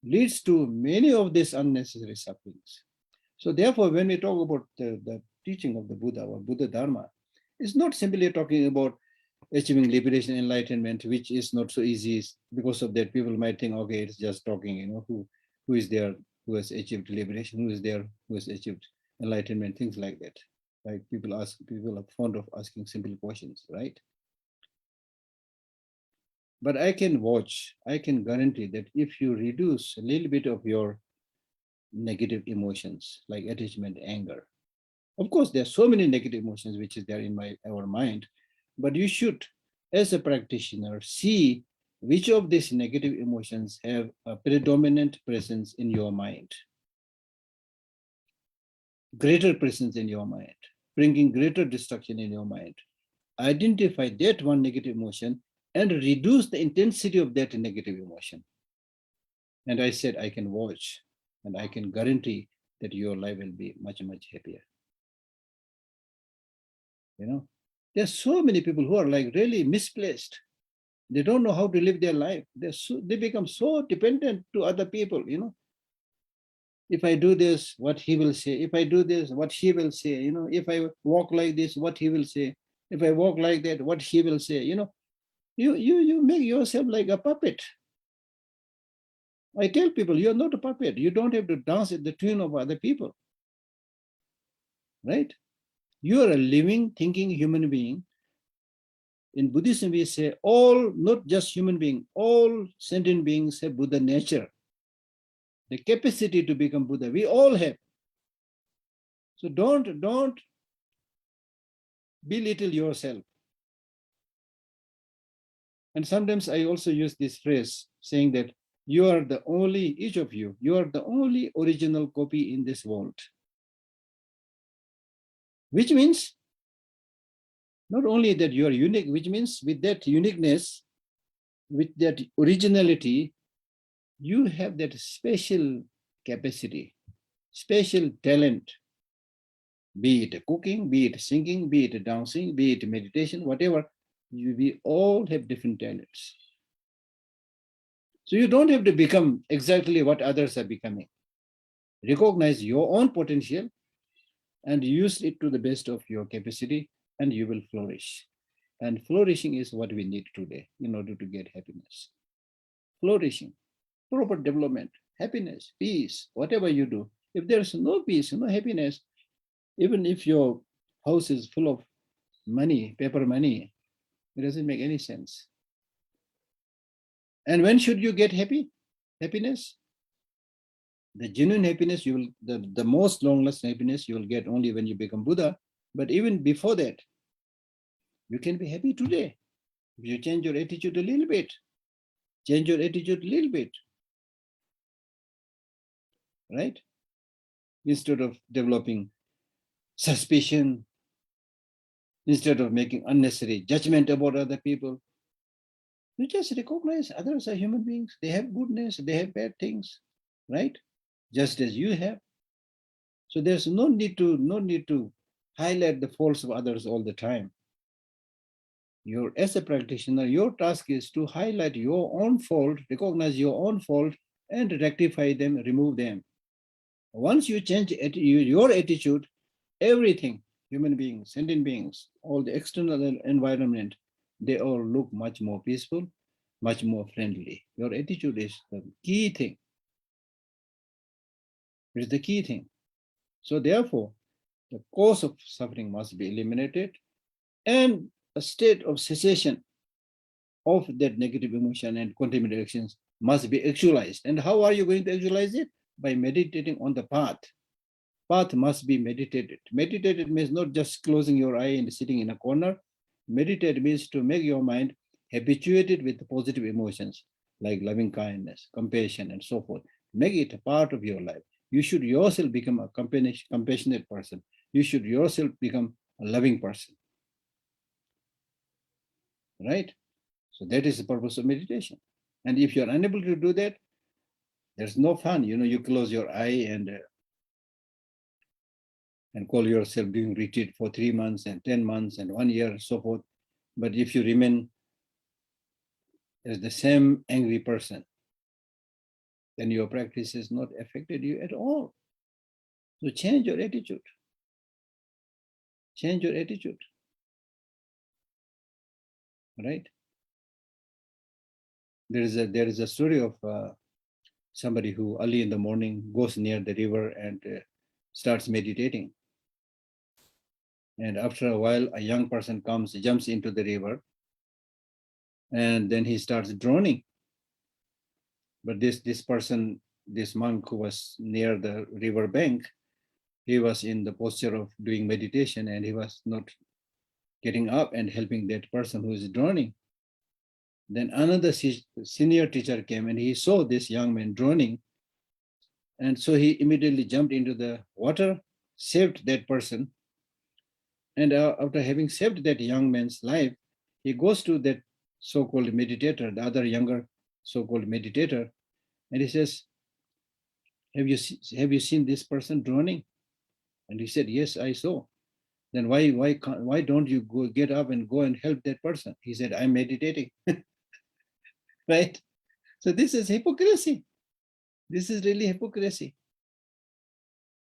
Speaker 3: leads to many of these unnecessary sufferings. So therefore, when we talk about the teaching of the Buddha or Buddha Dharma, it's not simply talking about achieving liberation, enlightenment, which is not so easy. Because of that, people might think, okay, it's just talking, who is there who has achieved liberation, who is there who has achieved enlightenment, things like that. Like people are fond of asking simple questions, right? But I can guarantee that if you reduce a little bit of your negative emotions like attachment, anger, of course, there are so many negative emotions which is there in our mind, but you should, as a practitioner, see which of these negative emotions have a predominant presence in your mind, greater presence in your mind, bringing greater destruction in your mind. Identify that one negative emotion and reduce the intensity of that negative emotion. And I said, I can watch and I can guarantee that your life will be much, much happier. There's so many people who are like really misplaced. They don't know how to live their life. They become so dependent to other people, If I do this, what he will say. If I do this, what he will say. If I walk like this, what he will say. If I walk like that, what he will say. You make yourself like a puppet. I tell people, you're not a puppet. You don't have to dance at the tune of other people, right? You are a living, thinking human being. In Buddhism, we say all, not just human beings, all sentient beings have Buddha nature. The capacity to become Buddha, we all have. So don't belittle yourself. And sometimes I also use this phrase saying that you are the only, each of you are the only original copy in this world. Which means not only that you are unique, which means with that uniqueness, with that originality, you have that special capacity, special talent, be it cooking, be it singing, be it dancing, be it meditation, whatever. We all have different talents. So you don't have to become exactly what others are becoming. Recognize your own potential and use it to the best of your capacity, and you will flourish. And flourishing is what we need today in order to get happiness. Flourishing, proper development, happiness, peace, whatever you do. If there's no peace, no happiness, even if your house is full of money, paper money, it doesn't make any sense. And when should you get happiness? The genuine happiness, the most long-lasting happiness you will get only when you become Buddha. But even before that, you can be happy today. If you change your attitude a little bit, right? Instead of developing suspicion, instead of making unnecessary judgment about other people, you just recognize others are human beings. They have goodness, they have bad things, right? Just as you have. So there's no need to highlight the faults of others all the time. As a practitioner, your task is to highlight your own fault, recognize your own fault, and rectify them, remove them. Once you change your attitude, everything, human beings, sentient beings, all the external environment, they all look much more peaceful, much more friendly. Your attitude is the key thing. It is the key thing. So therefore, the cause of suffering must be eliminated, and a state of cessation of that negative emotion and contaminated actions must be actualized. And how are you going to actualize it? By meditating on the path. Path must be meditated. Meditated means not just closing your eye and sitting in a corner. Meditate means to make your mind habituated with positive emotions like loving kindness, compassion, and so forth. Make it a part of your life. You should yourself become a compassionate person. You should yourself become a loving person. Right? So that is the purpose of meditation. And if you're unable to do that, there's no fun. You close your eye and call yourself doing retreat for 3 months and 10 months and 1 year and so forth. But if you remain as the same angry person, then your practice has not affected you at all. So change your attitude. Change your attitude. Right? There is a story of somebody who early in the morning goes near the river and starts meditating. And after a while, a young person comes, jumps into the river, and then he starts drowning. But this person, this monk who was near the river bank, he was in the posture of doing meditation, and he was not getting up and helping that person who is drowning. Then another senior teacher came, and he saw this young man drowning. And so he immediately jumped into the water, saved that person. And after having saved that young man's life, he goes to that so-called meditator, the other younger so-called meditator, and he says, have you seen this person drowning? And he said, yes, I saw. Then why don't you go get up and go and help that person? He said, I'm meditating. Right? So this is hypocrisy. This is really hypocrisy.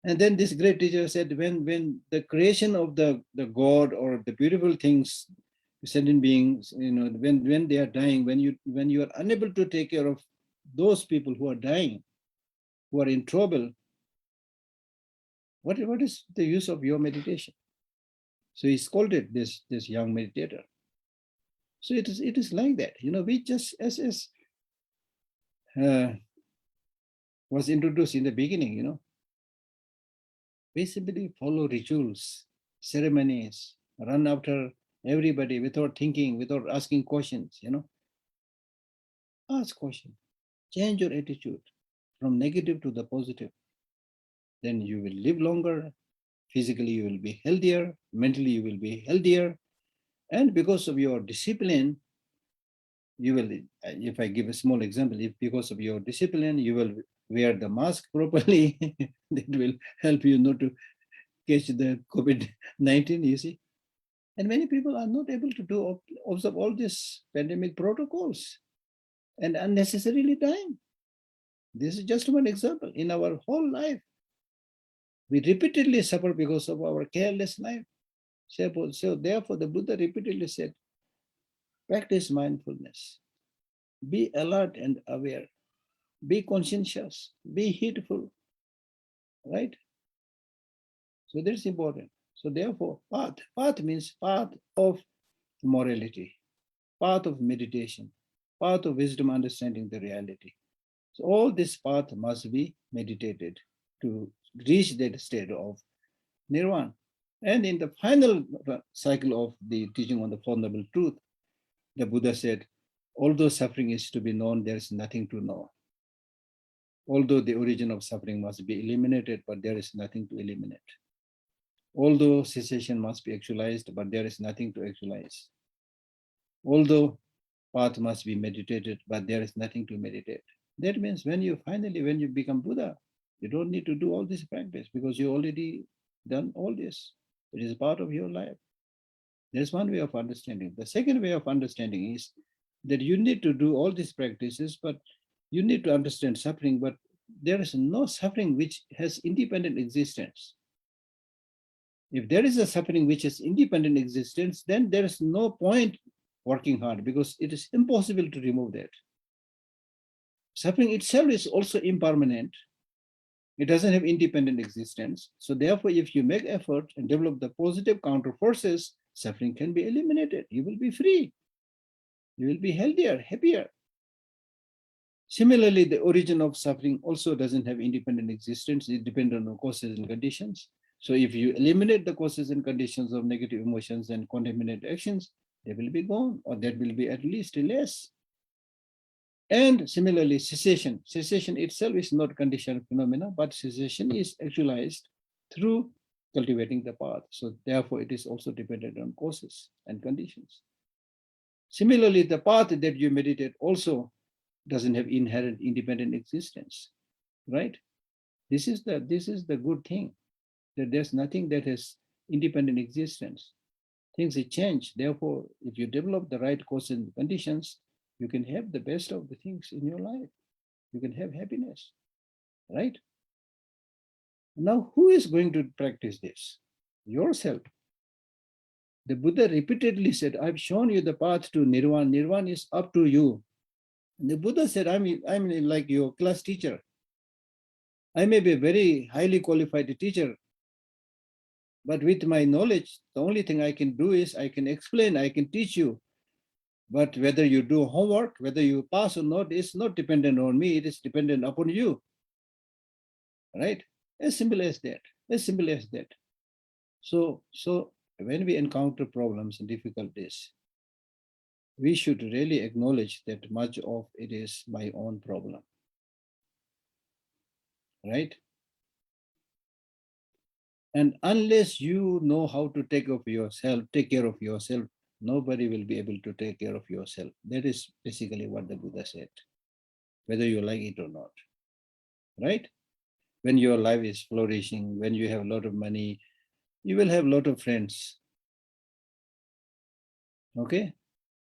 Speaker 3: And then this great teacher said, when the creation of the God or the beautiful things, sentient beings, when they are dying, when you are unable to take care of those people who are dying, who are in trouble, what is the use of your meditation? So he scolded this young meditator. So it is like that. We just, as was introduced in the beginning, we simply follow rituals, ceremonies, run after everybody without thinking, without asking questions, Ask questions. Change your attitude from negative to the positive. Then you will live longer. Physically, you will be healthier. Mentally, you will be healthier. And because of your discipline, you will, if I give a small example, if because of your discipline, you will wear the mask properly, that will help you not to catch the COVID-19, you see. And many people are not able to observe all these pandemic protocols and unnecessarily dying. This is just one example. In our whole life, we repeatedly suffer because of our careless life. So therefore, the Buddha repeatedly said, practice mindfulness. Be alert and aware. Be conscientious. Be heedful. Right? So that's important. So therefore, path. Path means path of morality, path of meditation, path of wisdom, understanding the reality. So all this path must be meditated to reach that state of nirvana. And in the final cycle of the teaching on the Four Noble Truth, the Buddha said, although suffering is to be known, there is nothing to know. Although the origin of suffering must be eliminated, but there is nothing to eliminate. Although cessation must be actualized, but there is nothing to actualize. Although path must be meditated, but there is nothing to meditate. That means when you become Buddha, you don't need to do all this practice because you already done all this. It is part of your life. There's one way of understanding. The second way of understanding is that you need to do all these practices, but you need to understand suffering, but there is no suffering which has independent existence. If there is a suffering which has independent existence, then there is no point working hard, because it is impossible to remove that. Suffering itself is also impermanent. It doesn't have independent existence. So therefore, if you make effort and develop the positive counter forces, suffering can be eliminated. You will be free. You will be healthier, happier. Similarly, the origin of suffering also doesn't have independent existence. It depends on the causes and conditions. So if you eliminate the causes and conditions of negative emotions and contaminant actions, they will be gone, or that will be at least less. And similarly, cessation. Cessation itself is not conditioned phenomena, but cessation is actualized through cultivating the path. So therefore, it is also dependent on causes and conditions. Similarly, the path that you meditate also doesn't have inherent independent existence, right? This is the good thing, that there's nothing that has independent existence. Things change. Therefore, if you develop the right causes and conditions, you can have the best of the things in your life. You can have happiness, right? Now, who is going to practice this? Yourself. The Buddha repeatedly said, I've shown you the path to Nirvana. Nirvana is up to you. And the Buddha said, I'm like your class teacher. I may be a very highly qualified teacher, but with my knowledge, the only thing I can do is I can explain, I can teach you. But whether you do homework, whether you pass or not, is not dependent on me. It is dependent upon you, right? As simple as that. As simple as that. So when we encounter problems and difficulties, we should really acknowledge that much of it is my own problem, right? And unless you know how to take care of yourself, nobody will be able to take care of yourself. That is basically what the Buddha said, whether you like it or not, right? When your life is flourishing, when you have a lot of money, you will have a lot of friends, okay?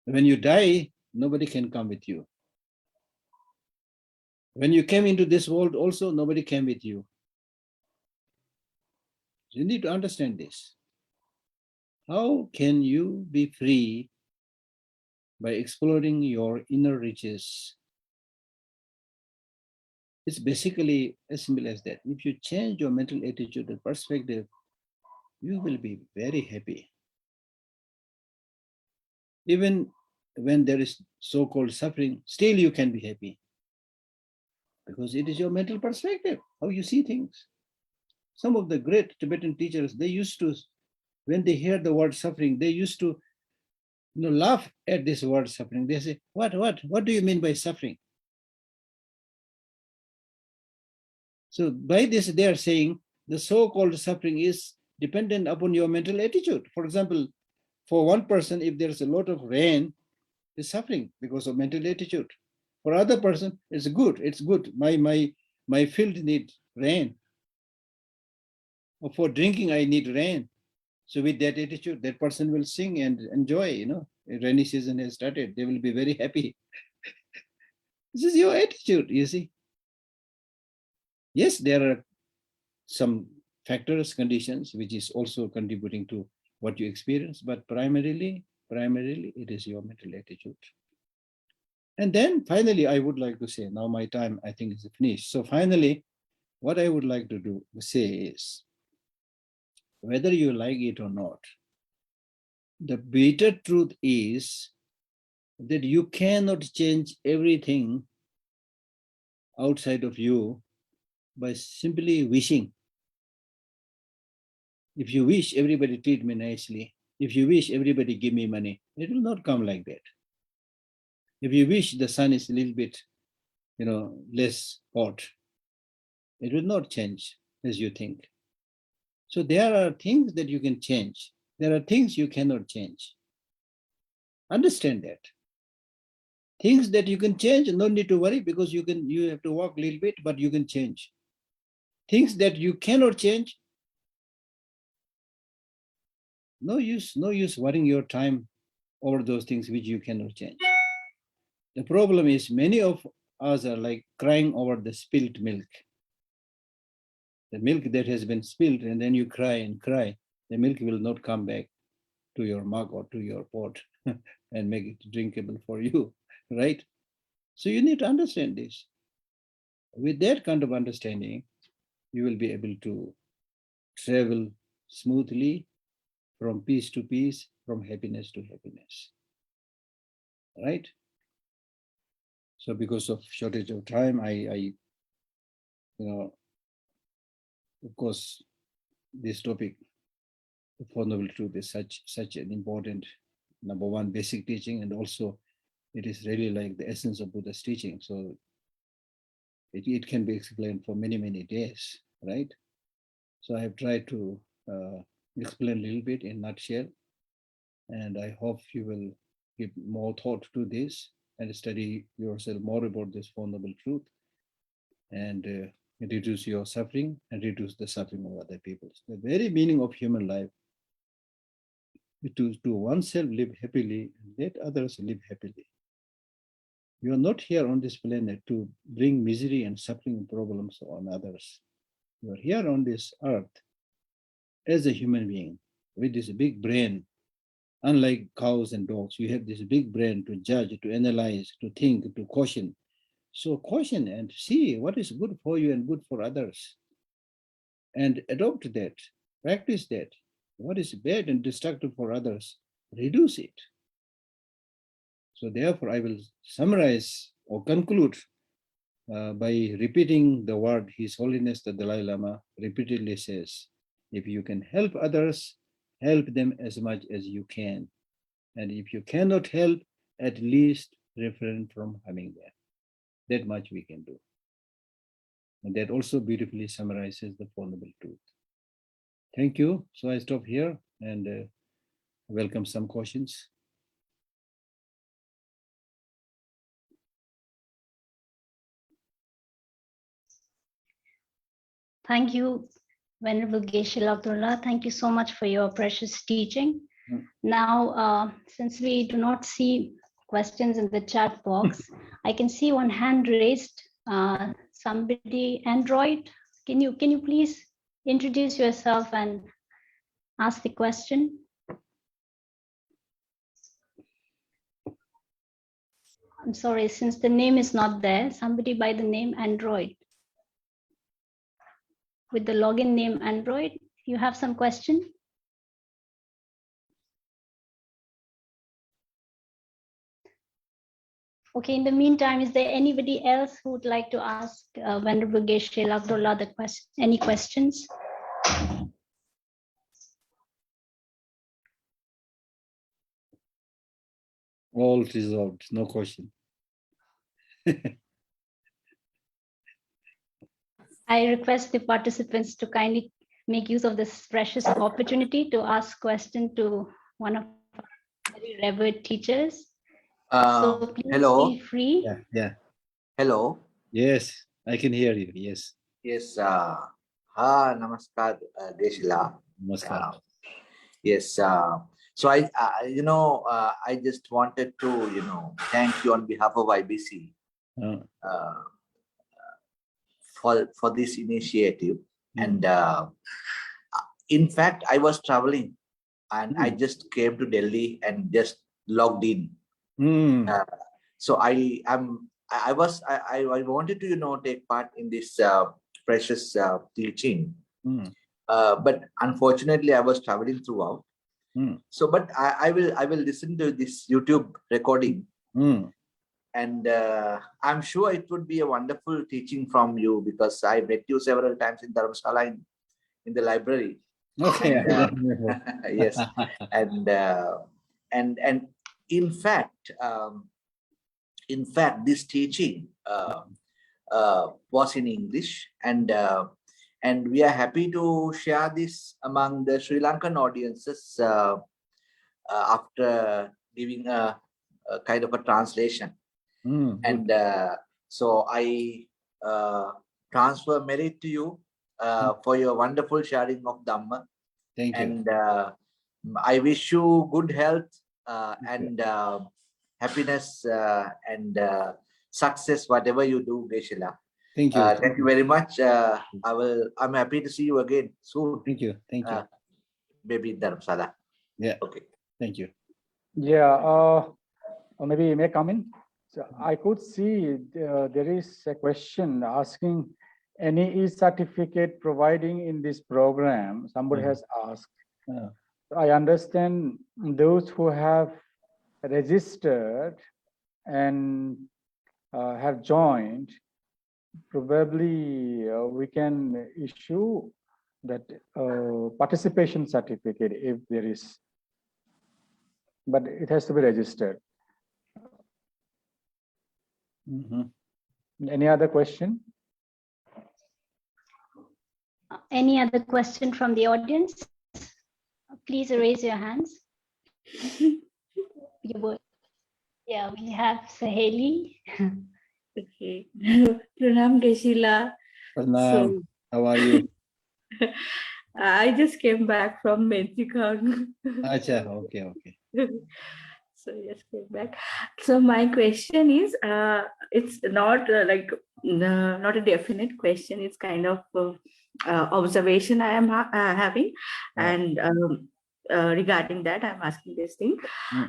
Speaker 3: When you die, nobody can come with you. When you came into this world also, nobody came with you. You need to understand this. How can you be free by exploring your inner riches? It's basically as simple as that. If you change your mental attitude and perspective, you will be very happy. Even when there is so-called suffering, still you can be happy. Because it is your mental perspective, how you see things. Some of the great Tibetan teachers, they used to, when they hear the word suffering, they used to laugh at this word suffering. They say, what do you mean by suffering? So by this, they are saying the so-called suffering is dependent upon your mental attitude. For example, for one person, if there's a lot of rain, is suffering because of mental attitude. For other person, it's good. It's good. My field needs rain. Or for drinking, I need rain. So with that attitude, that person will sing and enjoy. Rainy season has started. They will be very happy. This is your attitude, you see. Yes, there are some factors, conditions, which is also contributing to what you experience, but primarily, it is your mental attitude. And then finally, I would like to say, now my time, I think, is finished. So finally, what I would like to say is, whether you like it or not, the bitter truth is that you cannot change everything outside of you by simply wishing. If you wish everybody treat me nicely, if you wish everybody give me money, it will not come like that. If you wish the sun is a little bit, less hot, it will not change as you think. So there are things that you can change. There are things you cannot change. Understand that. Things that you can change, no need to worry, because you have to walk a little bit, but you can change. Things that you cannot change, no use worrying your time over those things which you cannot change. The problem is many of us are like crying over the spilled milk. The milk that has been spilled, and then you cry and cry, the milk will not come back to your mug or to your pot. and make it drinkable for you, right? So you need to understand this. With that kind of understanding, you will be able to travel smoothly from peace to peace, from happiness to happiness, right? So because of shortage of time, I of course, this topic, the Four Noble Truth, is such an important, number one, basic teaching, and also it is really like the essence of Buddha's teaching. So it can be explained for many, many days, right? So I have tried to explain a little bit in nutshell, and I hope you will give more thought to this and study yourself more about this Four Noble Truth, and reduce your suffering and reduce the suffering of other people. The very meaning of human life is to oneself live happily and let others live happily. You are not here on this planet to bring misery and suffering and problems on others. You are here on this earth as a human being with this big brain. Unlike cows and dogs, you have this big brain to judge, to analyze, to think, to caution. So caution and see what is good for you and good for others. And adopt that, practice that. What is bad and destructive for others, reduce it. So therefore, I will summarize or conclude by repeating the word His Holiness the Dalai Lama repeatedly says, if you can help others, help them as much as you can. And if you cannot help, at least refrain from harming them. That much we can do. And that also beautifully summarizes the Four Noble Truth. Thank you. So I stop here and welcome some questions.
Speaker 1: Thank you, Venerable Geshe Lhakdor. Thank you so much for your precious teaching. Now, since we do not see questions in the chat box, I can see one hand raised. Somebody, Android, can you please introduce yourself and ask the question? I'm sorry, since the name is not there, somebody by the name Android, with the login name Android, you have some question? Okay, in the meantime, is there anybody else who would like to ask Venerable Geshe Lhakdor any questions?
Speaker 3: All resolved, no question.
Speaker 1: I request the participants to kindly make use of this precious opportunity to ask question to one of our very revered teachers. So please
Speaker 4: hello.
Speaker 1: feel free.
Speaker 3: Yeah.
Speaker 4: Hello.
Speaker 3: Yes, I can hear you. Yes.
Speaker 4: Yes. Namaskar, Geshe-la.
Speaker 3: Namaskar.
Speaker 4: Yes. So I just wanted to, thank you on behalf of IBC for this initiative. And in fact, I was traveling and I just came to Delhi and just logged in. So I wanted to take part in this precious teaching, but unfortunately I was traveling throughout. So, but I will listen to this YouTube recording, and I'm sure it would be a wonderful teaching from you, because I met you several times in Dharamshala in the library.
Speaker 3: Okay.
Speaker 4: And, yes, and in fact. In fact, this teaching was in English, and we are happy to share this among the Sri Lankan audiences after giving a kind of a translation. And so I transfer merit to you for your wonderful sharing of Dhamma.
Speaker 3: Thank you.
Speaker 4: And I wish you good health and happiness and success, whatever you do, Geshe-la.
Speaker 3: Thank you.
Speaker 4: Thank you very much. I'm happy to see you again soon.
Speaker 3: Thank you. Thank you.
Speaker 4: Maybe in Dharamshala.
Speaker 3: Yeah.
Speaker 4: Okay.
Speaker 3: Thank you.
Speaker 2: Yeah. Or maybe may I come in? So I could see there is a question asking any e-certificate providing in this program. Somebody has asked. I understand those who have registered and have joined, probably we can issue that participation certificate if there is, but it has to be registered. Any other question?
Speaker 1: Any other question from the audience? Please raise your hands. You would. Yeah, we have Saheli.
Speaker 5: Okay. Pranam Geshe La.
Speaker 3: Pranam, how are you?
Speaker 5: I just came back from Mexico.
Speaker 3: Acha, okay.
Speaker 5: So just came back. So my question is, it's not not a definite question. It's kind of observation I am having, and regarding that, I'm asking this thing.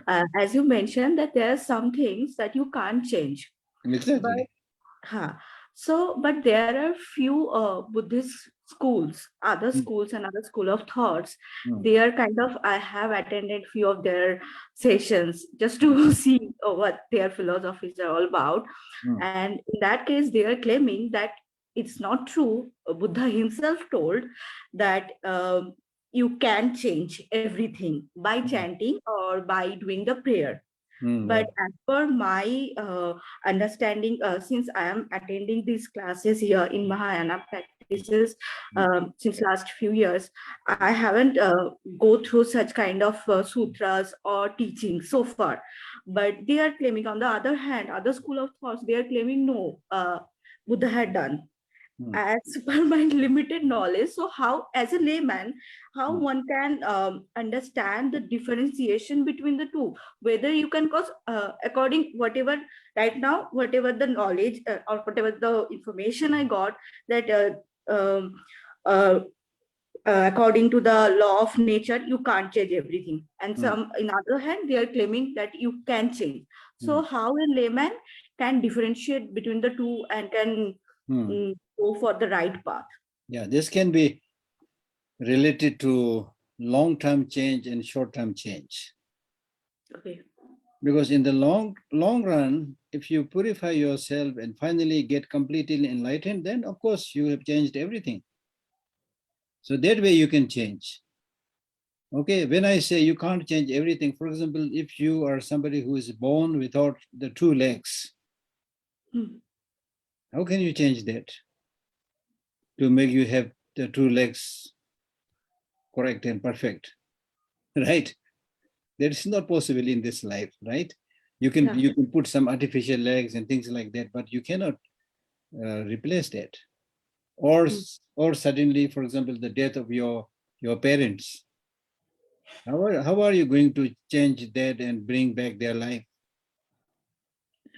Speaker 5: As you mentioned, that there are some things that you can't change.
Speaker 3: Exactly.
Speaker 5: But there are few Buddhist schools, other schools and other school of thoughts. They are kind of, I have attended few of their sessions just to see what their philosophies are all about. And in that case, they are claiming that it's not true. Buddha himself told that you can change everything by chanting or by doing the prayer. But as per my understanding, since I am attending these classes here in Mahayana practices since last few years, I haven't go through such kind of sutras or teaching so far. But they are claiming, on the other hand, other school of thoughts, they are claiming no, Buddha had done. As per my limited knowledge, so how, as a layman, how one can understand the differentiation between the two, whether you can cause according whatever right now, whatever the knowledge or whatever the information I got, that according to the law of nature, you can't change everything, and some, in other hand, they are claiming that you can change. So how a layman can differentiate between the two and can go for the right path?
Speaker 3: Yeah, this can be related to long-term change and short-term change.
Speaker 5: Okay.
Speaker 3: Because in the long run, if you purify yourself and finally get completely enlightened, then of course you have changed everything. So that way you can change. Okay, when I say you can't change everything, for example, if you are somebody who is born without the two legs, how can you change that to make you have the two legs correct and perfect, right? That is not possible in this life, right? You can put some artificial legs and things like that, but you cannot replace that. Or suddenly, for example, the death of your parents. How are you going to change that and bring back their life?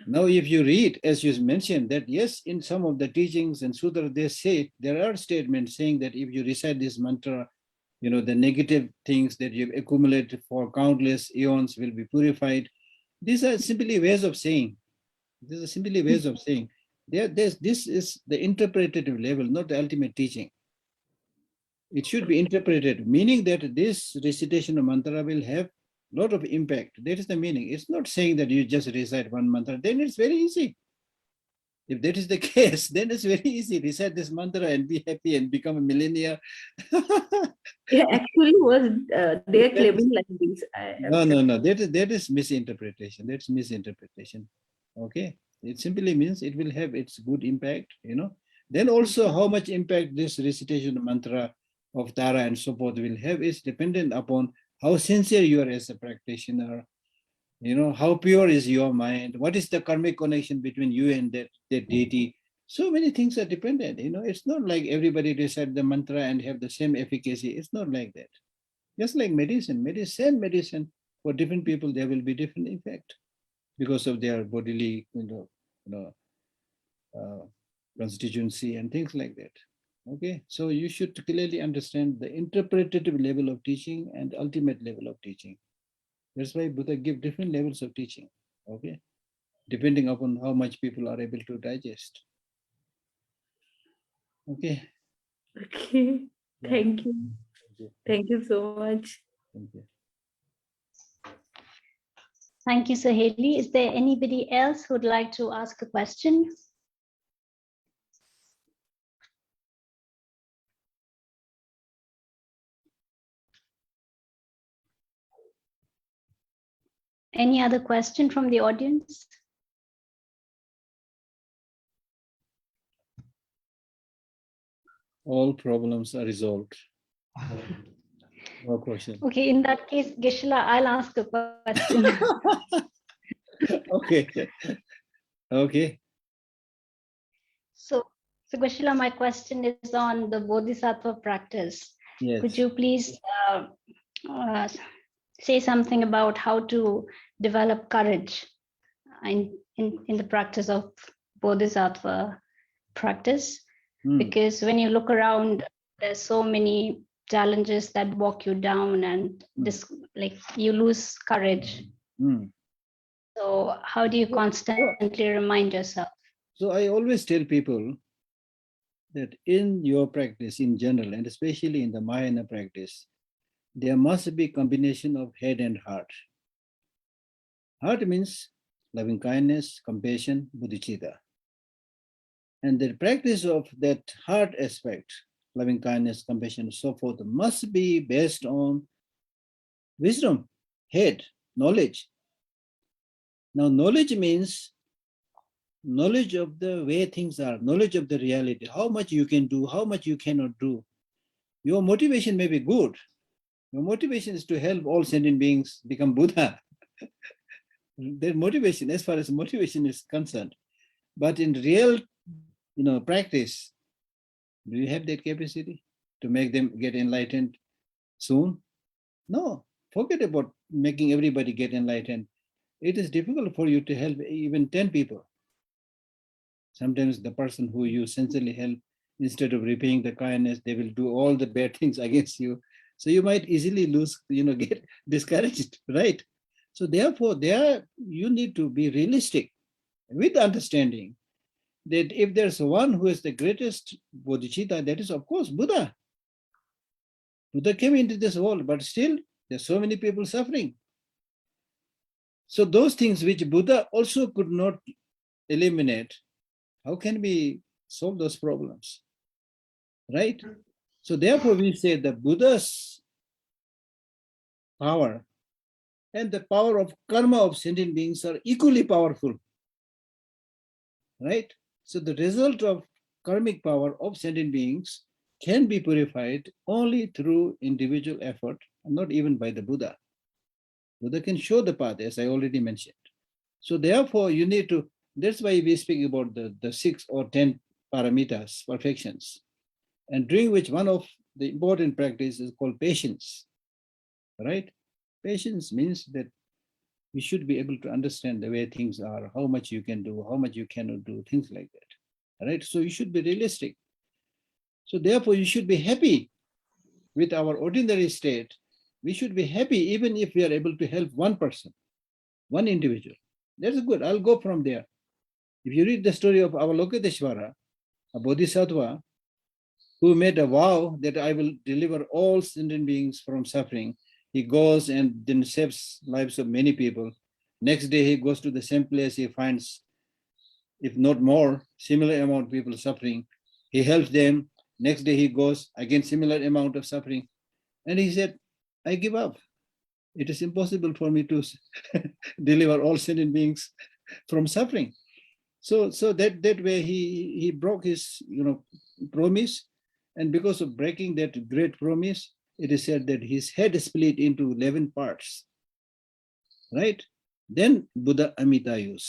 Speaker 3: Now, if you read, as you mentioned, that yes, in some of the teachings and sutras, they say, there are statements saying that if you recite this mantra, you know, the negative things that you've accumulated for countless eons will be purified. These are simply ways of saying. These are simply ways of saying. This is the interpretative level, not the ultimate teaching. It should be interpreted, meaning that this recitation of mantra will have a lot of impact. That is the meaning. It's not saying that you just recite one mantra, then it's very easy. If that is the case, then it's very easy. Recite this mantra and be happy and become a millionaire.
Speaker 5: Yeah, actually was they are claiming like this.
Speaker 3: No. That is misinterpretation. That's misinterpretation. Okay. It simply means it will have its good impact, you know. Then also how much impact this recitation of mantra of Tara and so forth will have is dependent upon how sincere you are as a practitioner, you know, how pure is your mind, what is the karmic connection between you and that deity. So many things are dependent, you know. It's not like everybody recite the mantra and have the same efficacy. It's not like that. Just like same medicine, for different people, there will be different effect because of their bodily, constituency and things like that. Okay, so you should clearly understand the interpretative level of teaching and ultimate level of teaching. That's why Buddha gave different levels of teaching. Okay, depending upon how much people are able to digest. Okay.
Speaker 5: Okay.
Speaker 3: Yeah.
Speaker 5: Thank you.
Speaker 3: Thank you.
Speaker 5: Thank you so much.
Speaker 3: Thank you.
Speaker 1: Thank you, Saheli. Is there anybody else who'd like to ask a question? Any other question from the audience?
Speaker 3: All problems are resolved. No question.
Speaker 1: Okay, in that case, Geshe-la, I'll ask a question.
Speaker 3: Okay. Okay.
Speaker 1: So Geshe-la, my question is on the Bodhisattva practice.
Speaker 3: Yes.
Speaker 1: Could you please say something about how to develop courage in the practice of Bodhisattva practice? Because when you look around, there's so many challenges that walk you down, and this, like, you lose courage. So how do you constantly remind yourself?
Speaker 3: So I always tell people that in your practice in general, and especially in the Mahayana practice, there must be combination of head and heart. Heart means loving kindness, compassion, bodhicitta. And the practice of that heart aspect, loving kindness, compassion, and so forth, must be based on wisdom, head, knowledge. Now, knowledge means knowledge of the way things are, knowledge of the reality, how much you can do, how much you cannot do. Your motivation may be good. Your motivation is to help all sentient beings become Buddha. Their motivation, as far as motivation is concerned. But in real, practice, do you have that capacity to make them get enlightened soon? No, forget about making everybody get enlightened. It is difficult for you to help even 10 people. Sometimes the person who you sincerely help, instead of repaying the kindness, they will do all the bad things against you. So you might easily lose, get discouraged, right? So therefore, you need to be realistic with the understanding that if there's one who is the greatest bodhicitta, that is, of course, Buddha. Buddha came into this world, but still there's so many people suffering. So those things which Buddha also could not eliminate, how can we solve those problems? Right? So therefore we say the Buddha's power and the power of karma of sentient beings are equally powerful. Right? So the result of karmic power of sentient beings can be purified only through individual effort, and not even by the Buddha. Buddha can show the path, as I already mentioned. So therefore you need to, that's why we speak about the 6 or 10 paramitas, perfections, and during which one of the important practice is called patience, right? Patience means that you should be able to understand the way things are, how much you can do, how much you cannot do, things like that, right? So you should be realistic. So therefore you should be happy with our ordinary state. We should be happy even if we are able to help one person, one individual. That's good. I'll go from there. If you read the story of Avalokiteshvara, a bodhisattva who made a vow that I will deliver all sentient beings from suffering, he goes and then saves lives of many people. Next day he goes to the same place, he finds, if not more, similar amount of people suffering. He helps them. Next day he goes, again similar amount of suffering. And he said, I give up. It is impossible for me to deliver all sentient beings from suffering. So that way he broke his promise, and because of breaking that great promise, it is said that his head split into 11 parts. Right? Then Buddha Amitabha,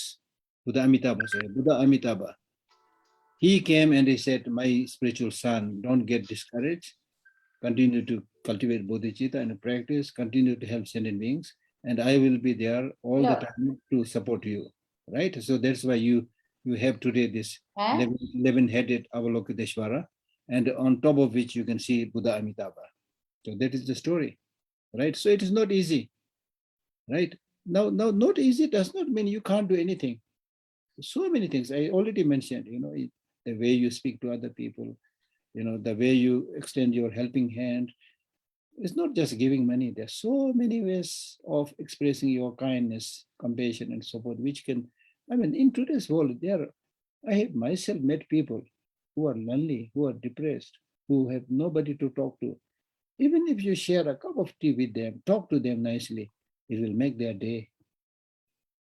Speaker 3: he came and he said, my spiritual son, don't get discouraged. Continue to cultivate bodhicitta and practice, continue to help sentient beings, and I will be there all the time to support you. Right? So that's why you have today this 11-headed Avalokiteshvara, and on top of which you can see Buddha Amitabha. So that is the story. Right? So it is not easy. Right? Now, not easy does not mean you can't do anything. So many things I already mentioned, the way you speak to other people, the way you extend your helping hand. It's not just giving money. There's so many ways of expressing your kindness, compassion, and support, which can, in today's world, I have myself met people who are lonely, who are depressed, who have nobody to talk to. Even if you share a cup of tea with them, talk to them nicely, it will make their day.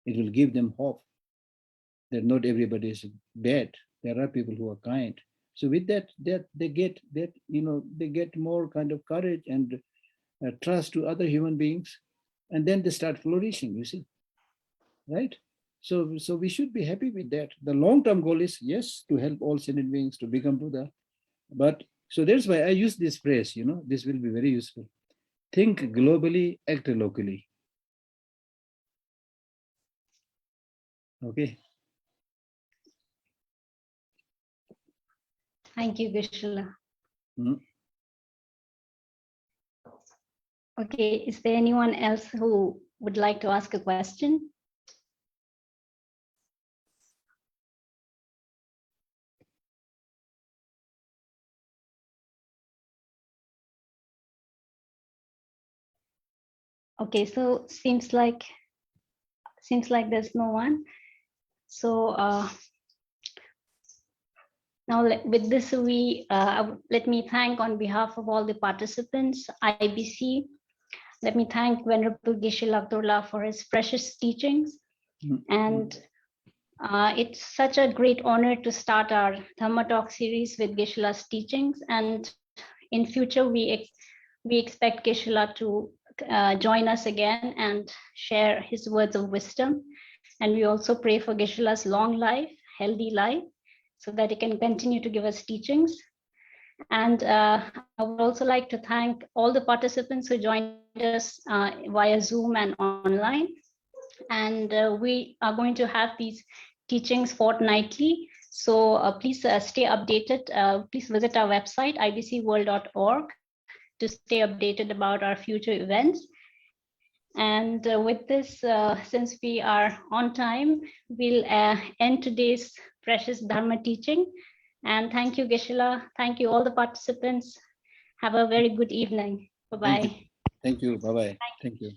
Speaker 3: It will give them hope that not everybody is bad. There are people who are kind. So with that they get they get more kind of courage and trust to other human beings, and then they start flourishing. You see, right? So we should be happy with that. The long-term goal is, yes, to help all sentient beings to become Buddha. But so that's why I use this phrase. This will be very useful. Think globally, act locally. Okay.
Speaker 1: Thank you, Geshe.
Speaker 3: Mm-hmm.
Speaker 1: Okay, is there anyone else who would like to ask a question? Okay, so seems like there's no one. So now with this, let me thank on behalf of all the participants, IBC. Let me thank Venerable Geshe Lhakdor for his precious teachings.
Speaker 3: Mm-hmm.
Speaker 1: And it's such a great honor to start our Dhamma Talk series with Geshe-la's teachings. And in future, we expect Geshe-la to join us again and share his words of wisdom. And we also pray for Geshe-la's long life, healthy life, so that he can continue to give us teachings. And I would also like to thank all the participants who joined us via Zoom and online. And we are going to have these teachings fortnightly. So please stay updated. Please visit our website, ibcworld.org, to stay updated about our future events. And with this, since we are on time, we'll end today's precious Dharma teaching. And thank you, Geshe-la. Thank you, all the participants. Have a very good evening. Bye-bye.
Speaker 3: Thank you. Bye-bye. Thank you.